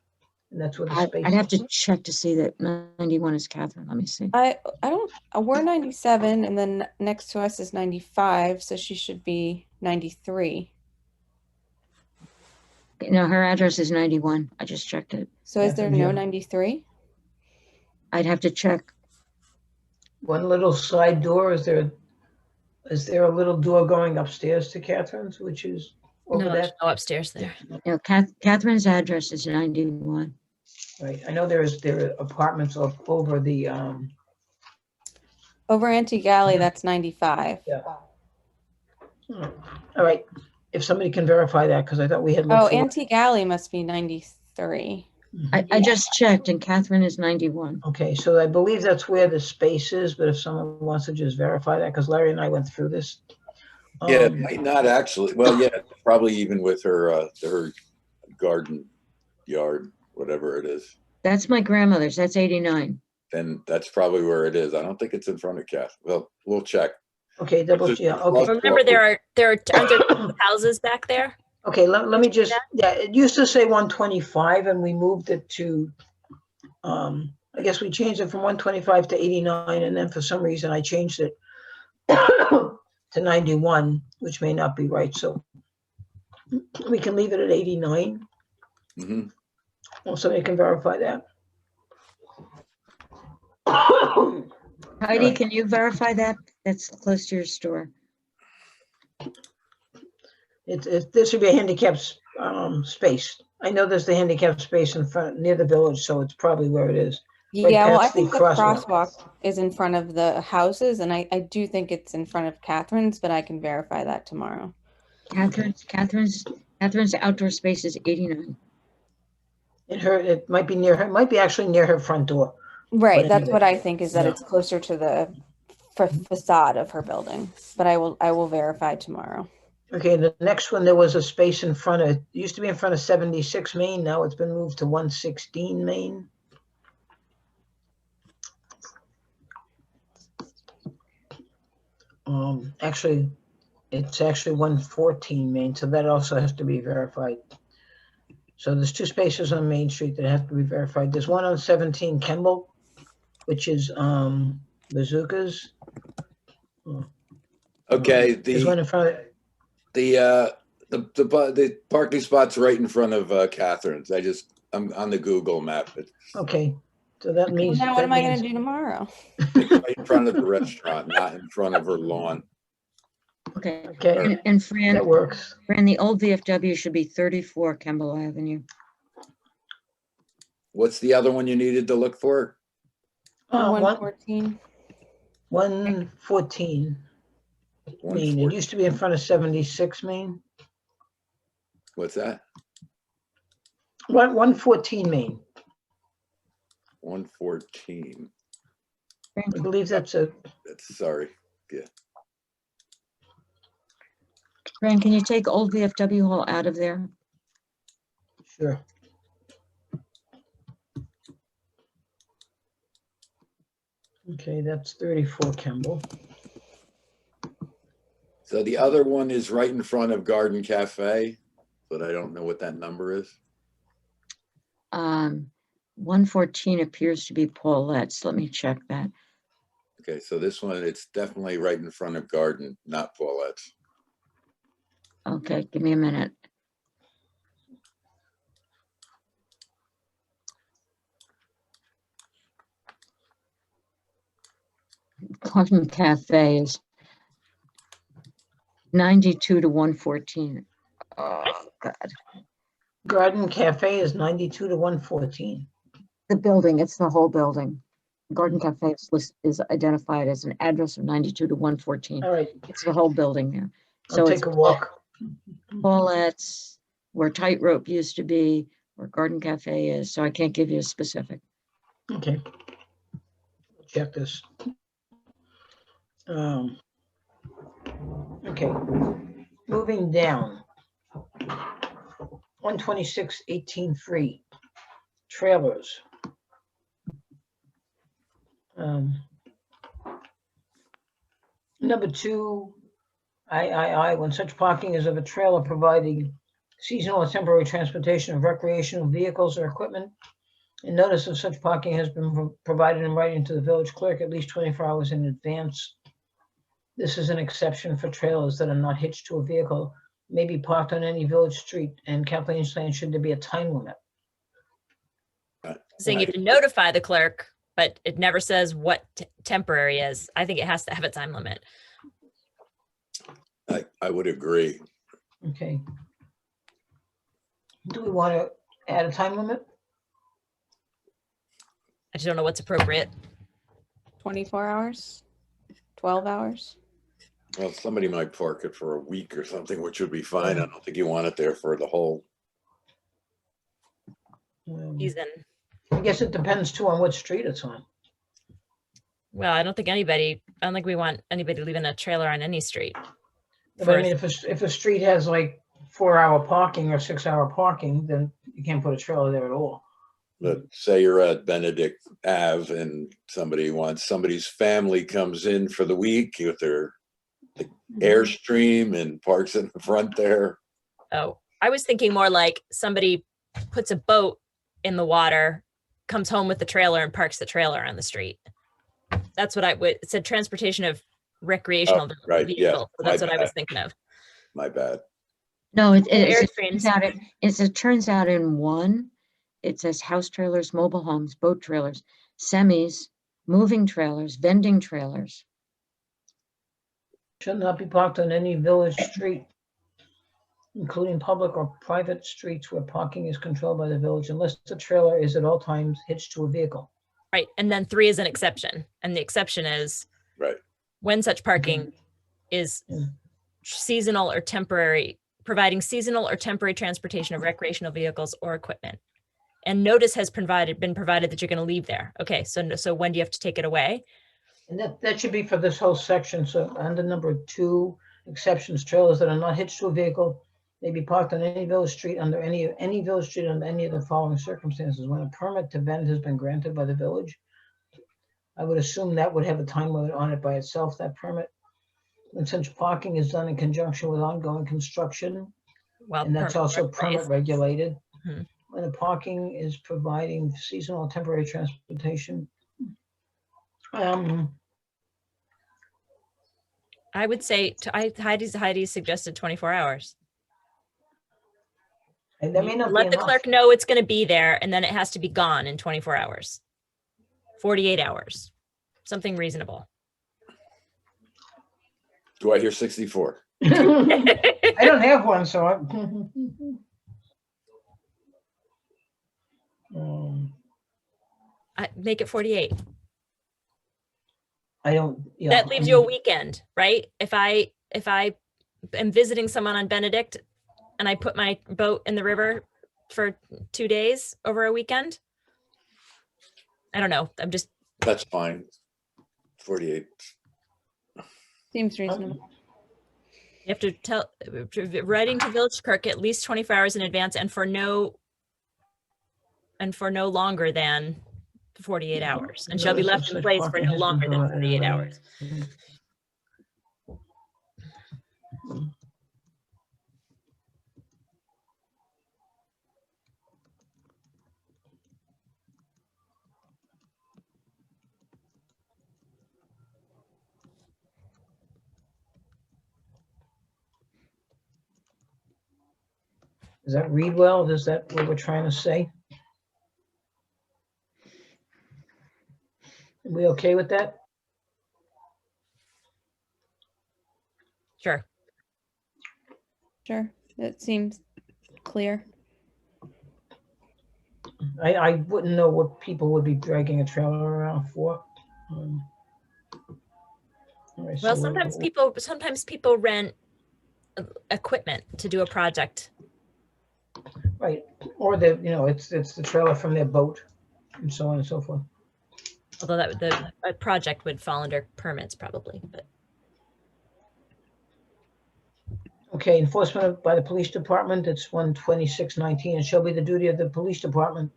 And that's where the space. I'd have to check to see that 91 is Catherine. Let me see. I don't, we're 97 and then next to us is 95, so she should be 93. No, her address is 91. I just checked it. So is there Catherine, no yeah. 93? I'd have to check. One little side door, is there a little door going upstairs to Catherine's, which is over No, there's that? no upstairs there. You know, Catherine's address is 91. Right, I know there are apartments over the, Over Antique Alley, Yeah. that's 95. yeah. All right, if somebody can verify that, because I thought we had looked Oh, for. Antique Alley must be 93. I just checked and Catherine is 91. Okay, so I believe that's where the space is, but if someone wants to just verify that, because Larry and I went through this. Yeah, it might not actually. Well, yeah, probably even with her garden yard, whatever it is. That's my grandmother's. That's 89. Then that's probably where it is. I don't think it's in front of Kath. Well, we'll check. Okay, yeah, okay. Well, Remember, aren't there houses back there? Okay, let me just, yeah, it used to say 125 and we moved it to, I guess we changed it from 125 to 89, and then for some reason I changed it to 91, which may not be right, so we can leave it at 89. Mhm. Well, somebody can verify that. Heidi, can you verify that? That's close to your store. This would be a handicapped space. I know there's the handicapped space in front, near the village, so it's probably where it is. Right Yeah, well, I past the think the crosswalk. crosswalk is in front of the houses, and I do think it's in front of Catherine's, but I can verify that tomorrow. Catherine's outdoor space is 89. It might be near her, it might be actually near her front door. Right, But that's anyway, what I think, is that yeah. it's closer to the facade of her building, but I will verify tomorrow. Okay, the next one, there was a space in front of, it used to be in front of 76 Main, now it's been moved to 116 Main. Actually, it's actually 114 Main, so that also has to be verified. So there's two spaces on Main Street that have to be verified. There's one on 17 Kemble, which is Bazookas. Okay, There's one in front of, the parking spot's right in front of Catherine's. I'm on the Google map. It's okay, so that Well, means. now what am I going to do tomorrow? right in front of the restaurant, not in front of her lawn. Okay. Okay, And Fran, that works. the old VFW should be 34 Kemble Avenue. What's the other one you needed to look for? 114. 114 Main. It used to be in front of 76 Main. What's that? 114 Main. 114. I believe that's Sorry. Yeah. Fran, can you take old VFW hall out of there? sure. Okay, that's 34 Kemble. So the other one is right in front of Garden Cafe, but I don't know what that number is. 114 appears to be Paulette's. Let me check that. Okay, so this one, it's definitely right in front of Garden, not Paulette's. Okay, give me a minute. Garden Cafe is 92 to 114. Oh, God. Garden Cafe is 92 to 114. The building, it's the whole building. Garden Cafe is identified as an address of 92 to 114. All right, It's the whole building there. I'll So it's take a walk. Paulette's, where Tightrope used to be, where Garden Cafe is. So I can't give you a specific. Okay. Check this. Okay, moving down. 126, 18 free. Trailers. Number 2, I, when such parking is of a trailer providing seasonal or temporary transportation of recreational vehicles or equipment. A notice of such parking has been provided in writing to the village clerk at least 24 hours in advance. This is an exception for trailers that are not hitched to a vehicle, may be parked on any village street, and Kathleen is saying, should there be a time limit? Saying you have to notify the clerk, but it never says what temporary is. I think it has to have a time limit. I would agree. Okay. Do we want to add a time limit? I just don't know what's appropriate. 24 hours, 12 hours. Well, somebody might park it for a week or something, which would be fine. I don't think you want it there for the whole. Season. I guess it depends too on what street it's on. Well, I don't think we want anybody leaving a trailer on any street. But I mean, if a street has like 4-hour parking or 6-hour parking, then you can't put a trailer there at all. But say you're at Benedict Ave and somebody's family comes in for the week with their Airstream and parks in the front there. Oh, I was thinking more like somebody puts a boat in the water, comes home with the trailer and parks the trailer on the street. That's what it said, transportation of recreational right, vehicle. yeah, So that's what I bad. was thinking of. My bad. No, it Airstreams. turns out in one, it says house trailers, mobile homes, boat trailers, semis, moving trailers, vending trailers. Should not be parked on any village street, including public or private streets where parking is controlled by the village, unless the trailer is at all times hitched to a vehicle. Right. And then 3 is an exception. And the exception is Right. when such parking is seasonal or temporary, providing seasonal or temporary transportation of recreational vehicles or equipment. And notice has been provided that you're going to leave there. Okay. So when do you have to take it away? And that should be for this whole section. So under number 2, exceptions, trailers that are not hitched to a vehicle may be parked on any village street under any village street under any of the following circumstances. When a permit to vend has been granted by the village, I would assume that would have a time limit on it by itself, that permit. When such parking is done in conjunction with ongoing construction, Well, and that's also permit regulated. Mhm. When the parking is providing seasonal and temporary transportation. I would say Heidi suggested 24 hours. And that may not Let be the enough. clerk know it's going to be there, and then it has to be gone in 24 hours, 48 hours, something reasonable. Do I hear 64? I don't have one, so Make it 48. I don't. Yeah, That leaves you a weekend, right? If I am visiting someone on Benedict and I put my boat in the river for 2 days over a weekend, I don't know. That's fine. 48. Seems reasonable. You have to writing to village clerk at least 24 hours in advance and for no longer than 48 hours, and shall be left in place for no longer than 48 hours. Does that read well? Is that what we're trying to say? Are we okay with that? Sure. Sure, it seems clear. I wouldn't know what people would be dragging a trailer around for. All right, Well, so sometimes people rent equipment to do a project. right, or it's the trailer from their boat, and so on and so forth. Although a project would fall under permits probably, but Okay, enforcement by the police department, it's 12619. It shall be the duty of the police department.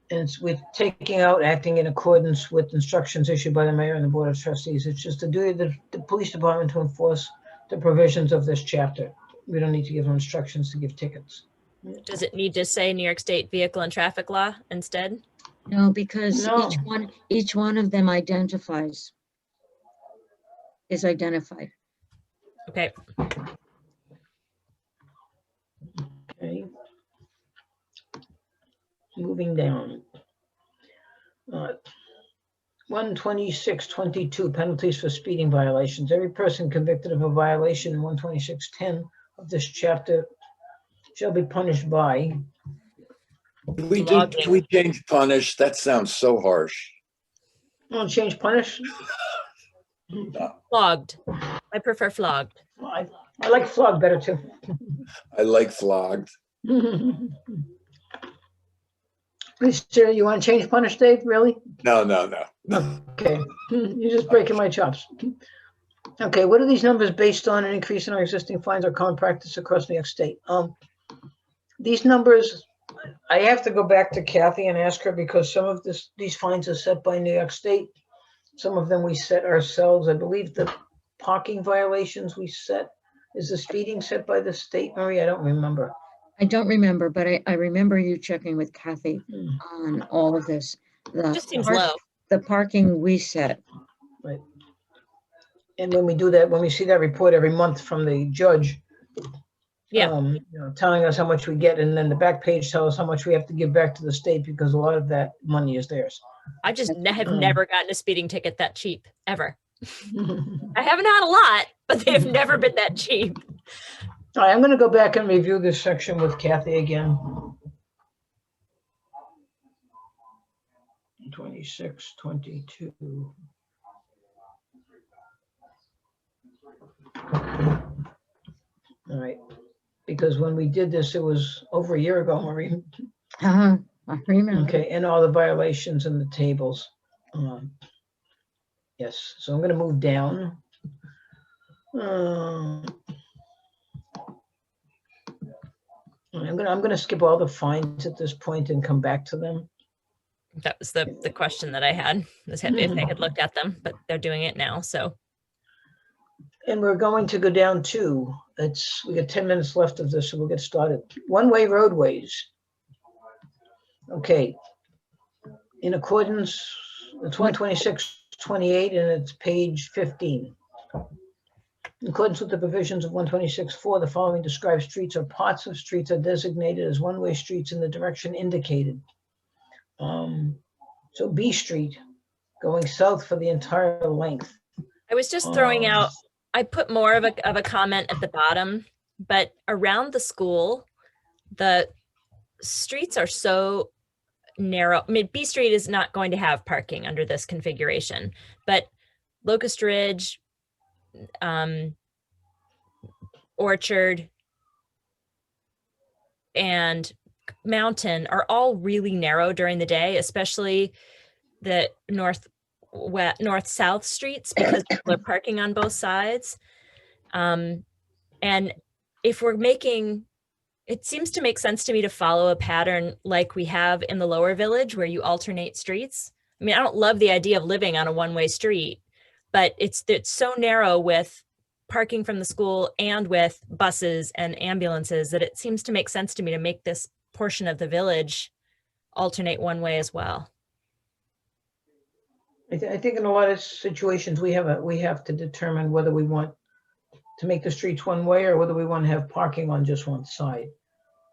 And it's with taking out, acting in accordance with instructions issued by the mayor and the board of trustees. It's just the duty of the police department to enforce the provisions of this chapter. We don't need to give them instructions to give tickets. Does it need to say New York State Vehicle and Traffic Law instead? No, because No. each one of them is identified. Okay. Okay. Moving down. 126.22 penalties for speeding violations. Every person convicted of a violation in 126.10 of this chapter shall be punished by. Can we Logging. can we change punish? That sounds so harsh. Want to change punish? Flogged. I prefer flogged. I like flog better too. I like flogged. Sir, you want to change punish, Dave? Really? No. Okay. You're just breaking my chops. Okay, what are these numbers based on? An increase in our existing fines or common practice across New York State? These numbers, I have to go back to Kathy and ask her because some of these fines are set by New York State. Some of them we set ourselves. I believe the parking violations we set. Is the speeding set by the state, Marie? I don't remember. I don't remember, but I remember you checking with Kathy on all of this. Just seems low. The parking we set. Right. And when we do that, when we see that report every month from the judge, Yeah. telling us how much we get, and then the back page tells us how much we have to give back to the state because a lot of that money is theirs. I just have never gotten a speeding ticket that cheap, ever. I haven't had a lot, but they've never been that cheap. All right, I'm going to go back and review this section with Kathy again. 26.22. All right, because when we did this, it was over a year ago, Marie. I remember. Okay, and all the violations in the tables. Yes, so I'm going to move down. I'm gonna skip all the fines at this point and come back to them. That was the question that I had, was if they had looked at them, but they're doing it now, so. And we're going to go down to, we got 10 minutes left of this, so we'll get started. One-way roadways. Okay. In accordance, it's 126.28 and it's page 15. In accordance with the provisions of 126.4, the following described streets or parts of streets are designated as one-way streets in the direction indicated. So B Street, going south for the entire length. I was just throwing out, I put more of a comment at the bottom, but around the school, the streets are so narrow. I mean, B Street is not going to have parking under this configuration, but Locust Ridge, Orchard, and Mountain are all really narrow during the day, especially the north-south streets, because people are parking on both sides. And if we're making, it seems to make sense to me to follow a pattern like we have in the lower village where you alternate streets. I mean, I don't love the idea of living on a one-way street, but it's so narrow with parking from the school and with buses and ambulances that it seems to make sense to me to make this portion of the village alternate one way as well. I think in a lot of situations we have to determine whether we want to make the streets one way or whether we want to have parking on just one side.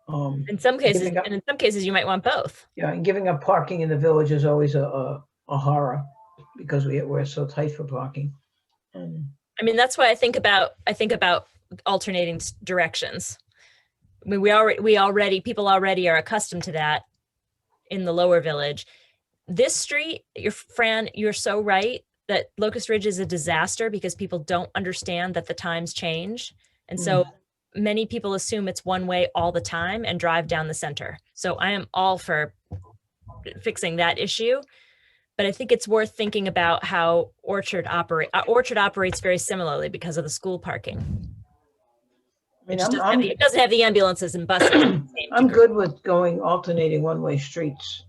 In some cases, you might want both. Yeah, and giving up parking in the village is always a horror because we're so tight for parking. I mean, that's why I think about alternating directions. I mean, people already are accustomed to that in the lower village. This street, Fran, you're so right that Locust Ridge is a disaster because people don't understand that the times change. And so many people assume it's one way all the time and drive down the center. So I am all for fixing that issue. But I think it's worth thinking about how Orchard operates very similarly because of the school parking. I mean, It doesn't have the ambulances and buses. I'm good with alternating one-way streets.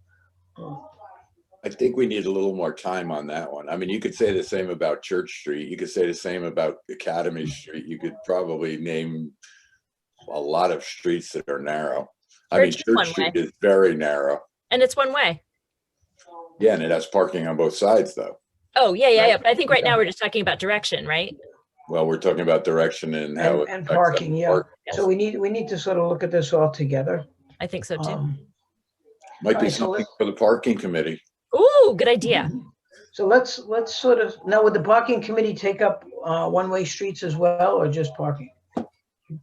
I think we need a little more time on that one. I mean, you could say the same about Church Street. You could say the same about Academy Street. You could probably name a lot of streets that are narrow. I mean, Church is Church one Street way. is very narrow. And it's one way. Yeah, and it has parking on both sides though. Oh, yeah, yeah, Right. yeah. But I think right now we're just talking about direction, right? Well, we're talking about direction and how it And affects parking, yeah. park. So we need to sort of look at this all together. I think so too. Might be Alright, so something let's- for the parking committee. Ooh, good idea. So let's sort of, now would the parking committee take up one-way streets as well, or just parking?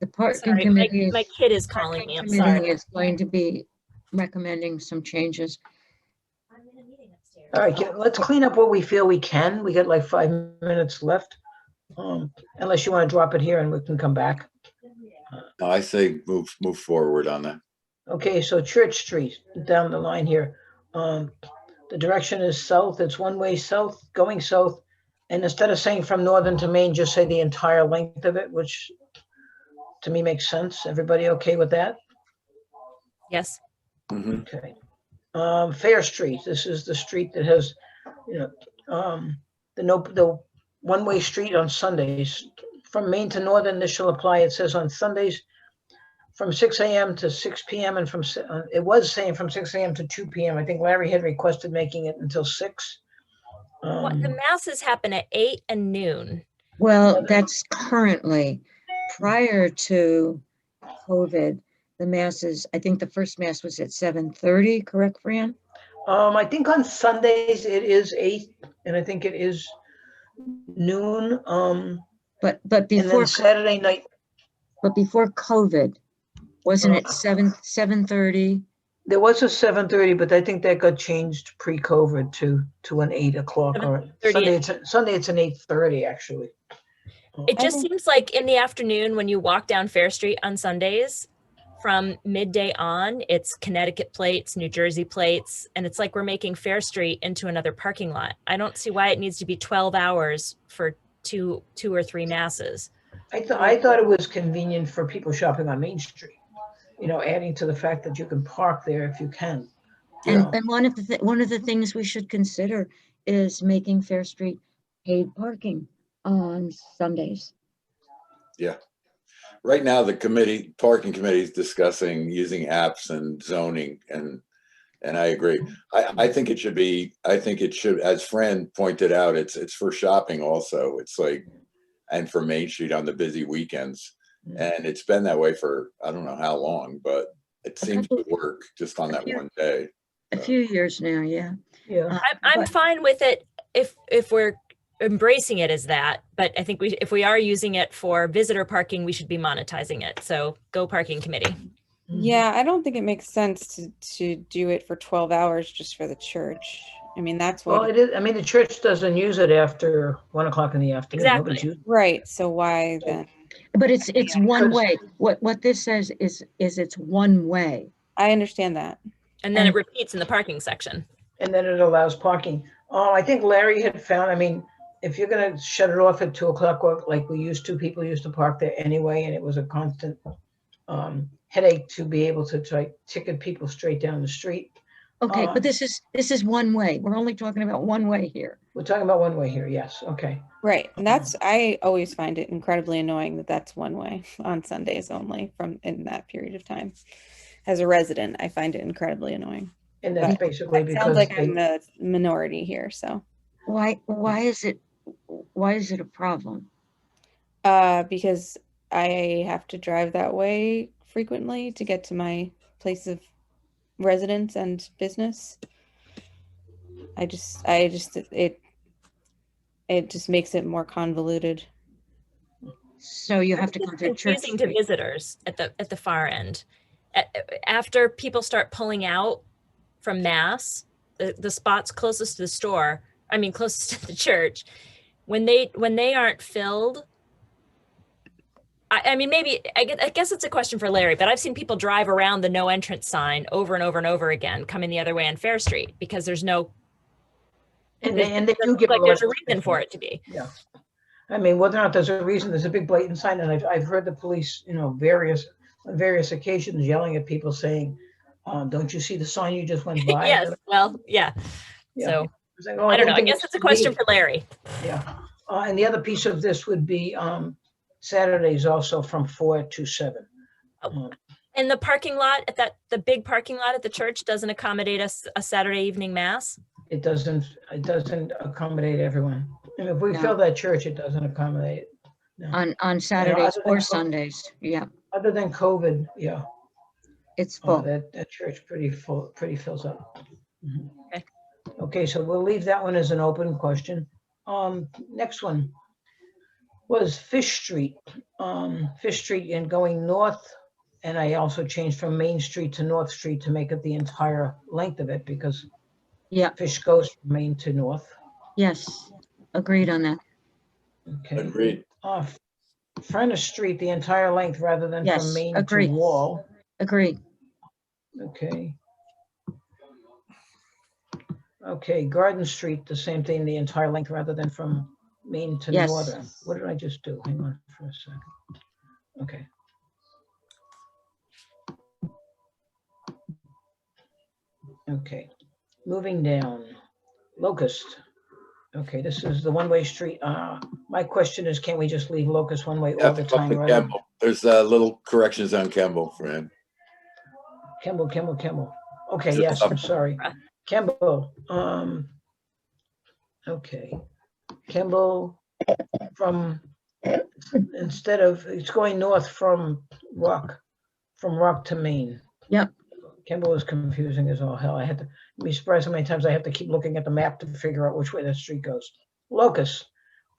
The parking Sorry, committee my is, kid is calling parking me. I'm committee sorry. is going to be recommending some changes. All right, let's clean up what we feel we can. We got like 5 minutes left. Unless you want to drop it here and we can come back. I say move forward on that. Okay, so Church Street, down the line here. The direction is south. It's one-way south, going south. And instead of saying from Northern to Main, just say the entire length of it, which to me makes sense. Everybody okay with that? Yes. Mhm. Okay. Fair Street, this is the street that has, the one-way street on Sundays. From Main to Northern, this shall apply, it says on Sundays, from 6 a.m. to 6 p.m. and it was saying from 6 a.m. to 2 p.m. I think Larry had requested making it until 6. What, the masses happen at 8 and noon. Well, that's currently. Prior to COVID, the masses, I think the first mass was at 7:30, correct, Fran? I think on Sundays it is 8, and I think it is noon. But And before, then Saturday night, but before COVID, wasn't it 7:30? there was a 7:30, but I think that got changed pre-COVID to an 8 o'clock. Or 7:30. Sunday it's an 8:30 actually. It I just think- seems like in the afternoon when you walk down Fair Street on Sundays, from midday on, it's Connecticut plates, New Jersey plates, and it's like we're making Fair Street into another parking lot. I don't see why it needs to be 12 hours for two or three masses. I thought it was convenient for people shopping on Main Street, adding to the fact that you can park there if you can. And one of the things we should consider is making Fair Street paid parking on Sundays. Yeah. Right now, the parking committee is discussing using apps and zoning, and I agree. I think it should, as Fran pointed out, it's for shopping also. It's like, and for Main Street on the busy weekends. And it's been that way for, I don't know how long, but it seems to work just on that one day. A few years now, yeah. Yeah. I'm But- fine with it if we're embracing it as that, but I think if we are using it for visitor parking, we should be monetizing it. So go parking committee. Yeah, I don't think it makes sense to do it for 12 hours just for the church. I mean, that's Well, what, it is. I mean, the church doesn't use it after 1 o'clock in the afternoon. Exactly. Nobody's using right. So why then? But it's one because- way. What this says is it's one way. I understand that. And then it And- repeats in the parking section. and then it allows parking. I think Larry had found, I mean, if you're going to shut it off at 2 o'clock, like we used to, people used to park there anyway, and it was a constant headache to be able to try ticket people straight down the street. Okay, but this is one way. We're only talking about one way here. We're talking about one way here. Yes. Okay. Right. And I always find it incredibly annoying that that's one way on Sundays only in that period of time. As a resident, I find it incredibly annoying. And that's basically It because sounds like I'm the minority here. So, Why is it a problem? because I have to drive that way frequently to get to my place of residence and business. It just makes it more convoluted. So you have to go It's to Church confusing to Street. visitors at the far end. After people start pulling out from Mass, the spots closest to the store, I mean closest to the church, when they aren't filled. I mean, maybe I guess it's a question for Larry, but I've seen people drive around the no entrance sign over and over and over again, coming the other way on Fair Street because there's no. and they do Doesn't give look like there's a left- reason for it to be. Yeah. I mean, whether or not there's a reason, there's a big blatant sign, and I've heard the police, on various occasions yelling at people saying, "Don't you see the sign you just went by?" Yes. Well, yeah. Yeah. So It's like, "Oh, I don't know. I think guess it it's a should be." question for Larry. Yeah. And the other piece of this would be Saturdays also from 4 to 7. And the parking lot at the big parking lot at the church doesn't accommodate us a Saturday evening mass? It doesn't accommodate everyone. And if we No. fill that church, it doesn't accommodate. No. On Saturdays other or than- Sundays. Yeah, Other than COVID, yeah, it's full. that church pretty fills up. Mhm. Okay. Okay, so we'll leave that one as an open question. Next one was Fish Street. Fish Street and going north. And I also changed from Main Street to North Street to make it the entire length of it because Yeah, Fish goes from Main to North. yes, agreed on that. Okay. Agreed. Furnace Street, the entire length rather than Yes, from Main agreed. to Wall. Agreed. Okay. Okay, Garden Street, the same thing, the entire length rather than from Main to Yes. Northern. What did I just do? Hang on for a second. Okay. Okay, moving down. Locust. Okay, this is the one-way street. My question is, can't we just leave Locust one way all Have the to go time? to rather than- Kemble. There's little corrections on Kemble for him. Kemble. Okay, Is it yes, I'm up? sorry. Kemble, okay. Kemble from, instead of, it's going north from Rock to Maine. Yep. Kemble is confusing as all hell. You'd be surprised how many times I have to keep looking at the map to figure out which way that street goes. Locust,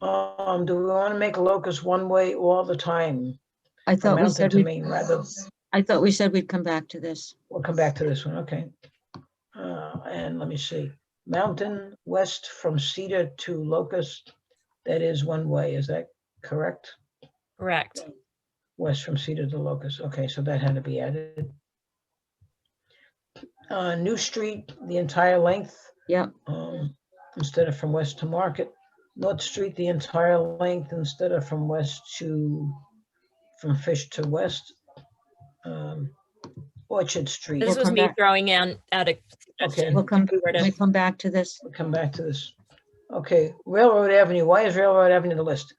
do we want to make Locust one way all the time? I From thought we Mountain said to Maine rather. I thought we said we'd come back to this. We'll come back to this one, okay. And let me see, Mountain west from Cedar to Locust, that is one way, is that correct? Correct. West from Cedar to Locust, okay, so that had to be added. New Street, the entire length. Yep. Instead of from west to Market. North Street, the entire length instead of from Fish to West. We'll Orchard Street. This was come me back. throwing out a Okay. question. We'll come, If we were to- we come back to this. We'll come back to this. Okay, Railroad Avenue. Why is Railroad Avenue in the list?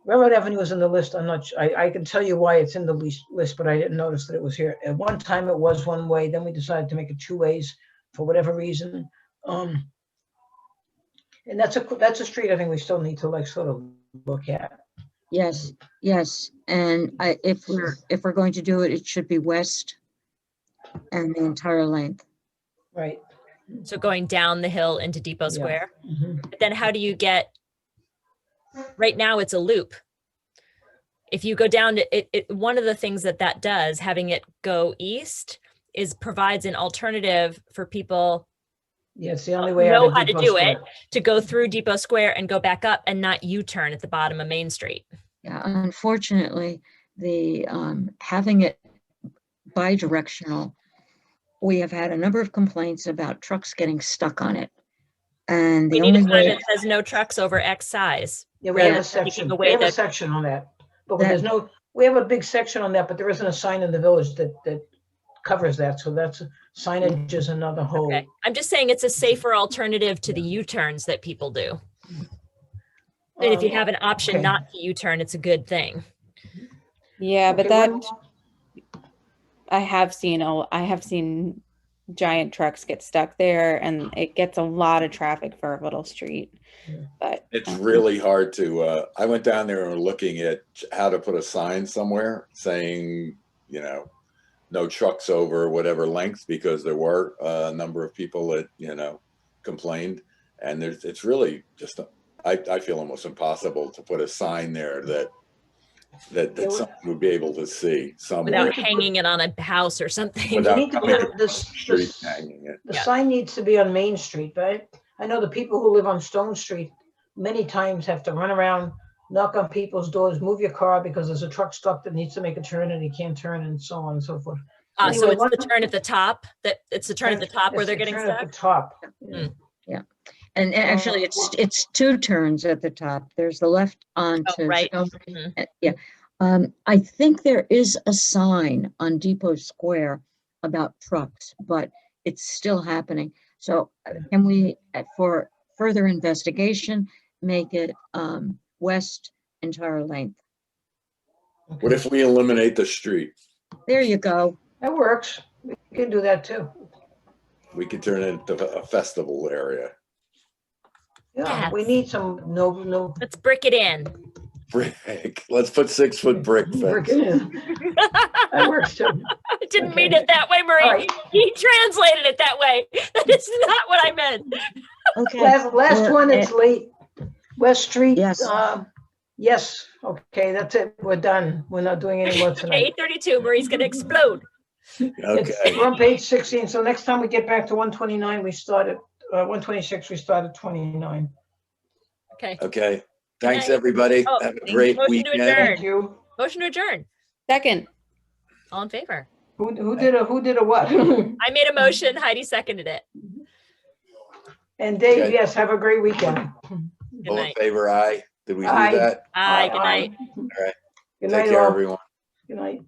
Railroad Avenue is in the list. I'm not, I can tell you why it's in the list, but I didn't notice that it was here. At one time it was one way, then we decided to make it two ways for whatever reason. And that's a street I think we still need to like sort of look at. Yes, yes. And if we're going to do it, it should be west and the entire length. Right. So going down the hill into Depot Square. Mhm. But then how do you get, right now it's a loop. If you go down to it, one of the things that does, having it go east, is provides an alternative for people Yeah, it's the only way. know out of how to Depot do Square. it, to go through Depot Square and go back up and not U-turn at the bottom of Main Street. Yeah, unfortunately, the having it bi-directional, we have had a number of complaints about trucks getting stuck on it. And We the need a only sign way, that says no trucks over X size. Yeah, we have Yeah. a section. away We have a the- section on that, but That- there's no. We have a big section on that, but there isn't a sign in the village that covers that. So that's signage is another whole. Okay, I'm just saying it's a safer alternative to the U-turns that people do. And if you have an option okay. not to U-turn, it's a good thing. Yeah, but Okay, that when- I have seen giant trucks get stuck there, and it gets a lot of traffic for a little street. Yeah. But It's really hard to, I went down there and were looking at how to put a sign somewhere saying, you know, no trucks over whatever length, because there were a number of people that, you know, complained. And it's really just, I feel almost impossible to put a sign there that Yeah, someone would be able to see somewhere. Without hanging it on a house or something. Without We need to coming put across this- the street this- hanging it. The Yeah. sign needs to be on Main Street, but I know the people who live on Stone Street many times have to run around, knock on people's doors, move your car because there's a truck stuck that needs to make a turn and he can't turn, and so on and so forth. So Anyway, it's the what- turn at the top, it's the turn at the top where It's they're the getting turn at stuck? the top. Mm. and actually it's two turns at the top. There's the left onto. right. Stone- Mhm. Yeah. I think there is a sign on Depot Square about trucks, but it's still happening. So can we, for further investigation, make it west entire length? What if we eliminate the street? There you go. That works. We can do that too. We could turn it into a festival area. Yeah, we Yes. need some, no. Let's brick it in. Brick. Let's put 6-foot brick Brick fence. it in. That works too. I didn't Okay. mean it that way, Marie. All right. He translated it that way. That is not what I meant. Okay. Last Well, one, it's late. West Street. Yes. Yes, okay, that's it. We're done. We're not doing any more tonight. 8:32, Marie's gonna explode. Okay. We're on page 16, so next time we get back to 129, we start at 126, we start at 29. Okay. Okay. Thanks, night. everybody. Oh, Have a great motion to weekend. adjourn. Thank you. Motion to adjourn. Second. All in favor? Who did a what? I made a motion. Heidi seconded it. And Dave, Okay. yes, have a great weekend. Good All in night. favor, aye. Did we do Aye. that? Aye, good night. Good Take night, care, all. everyone. Good night.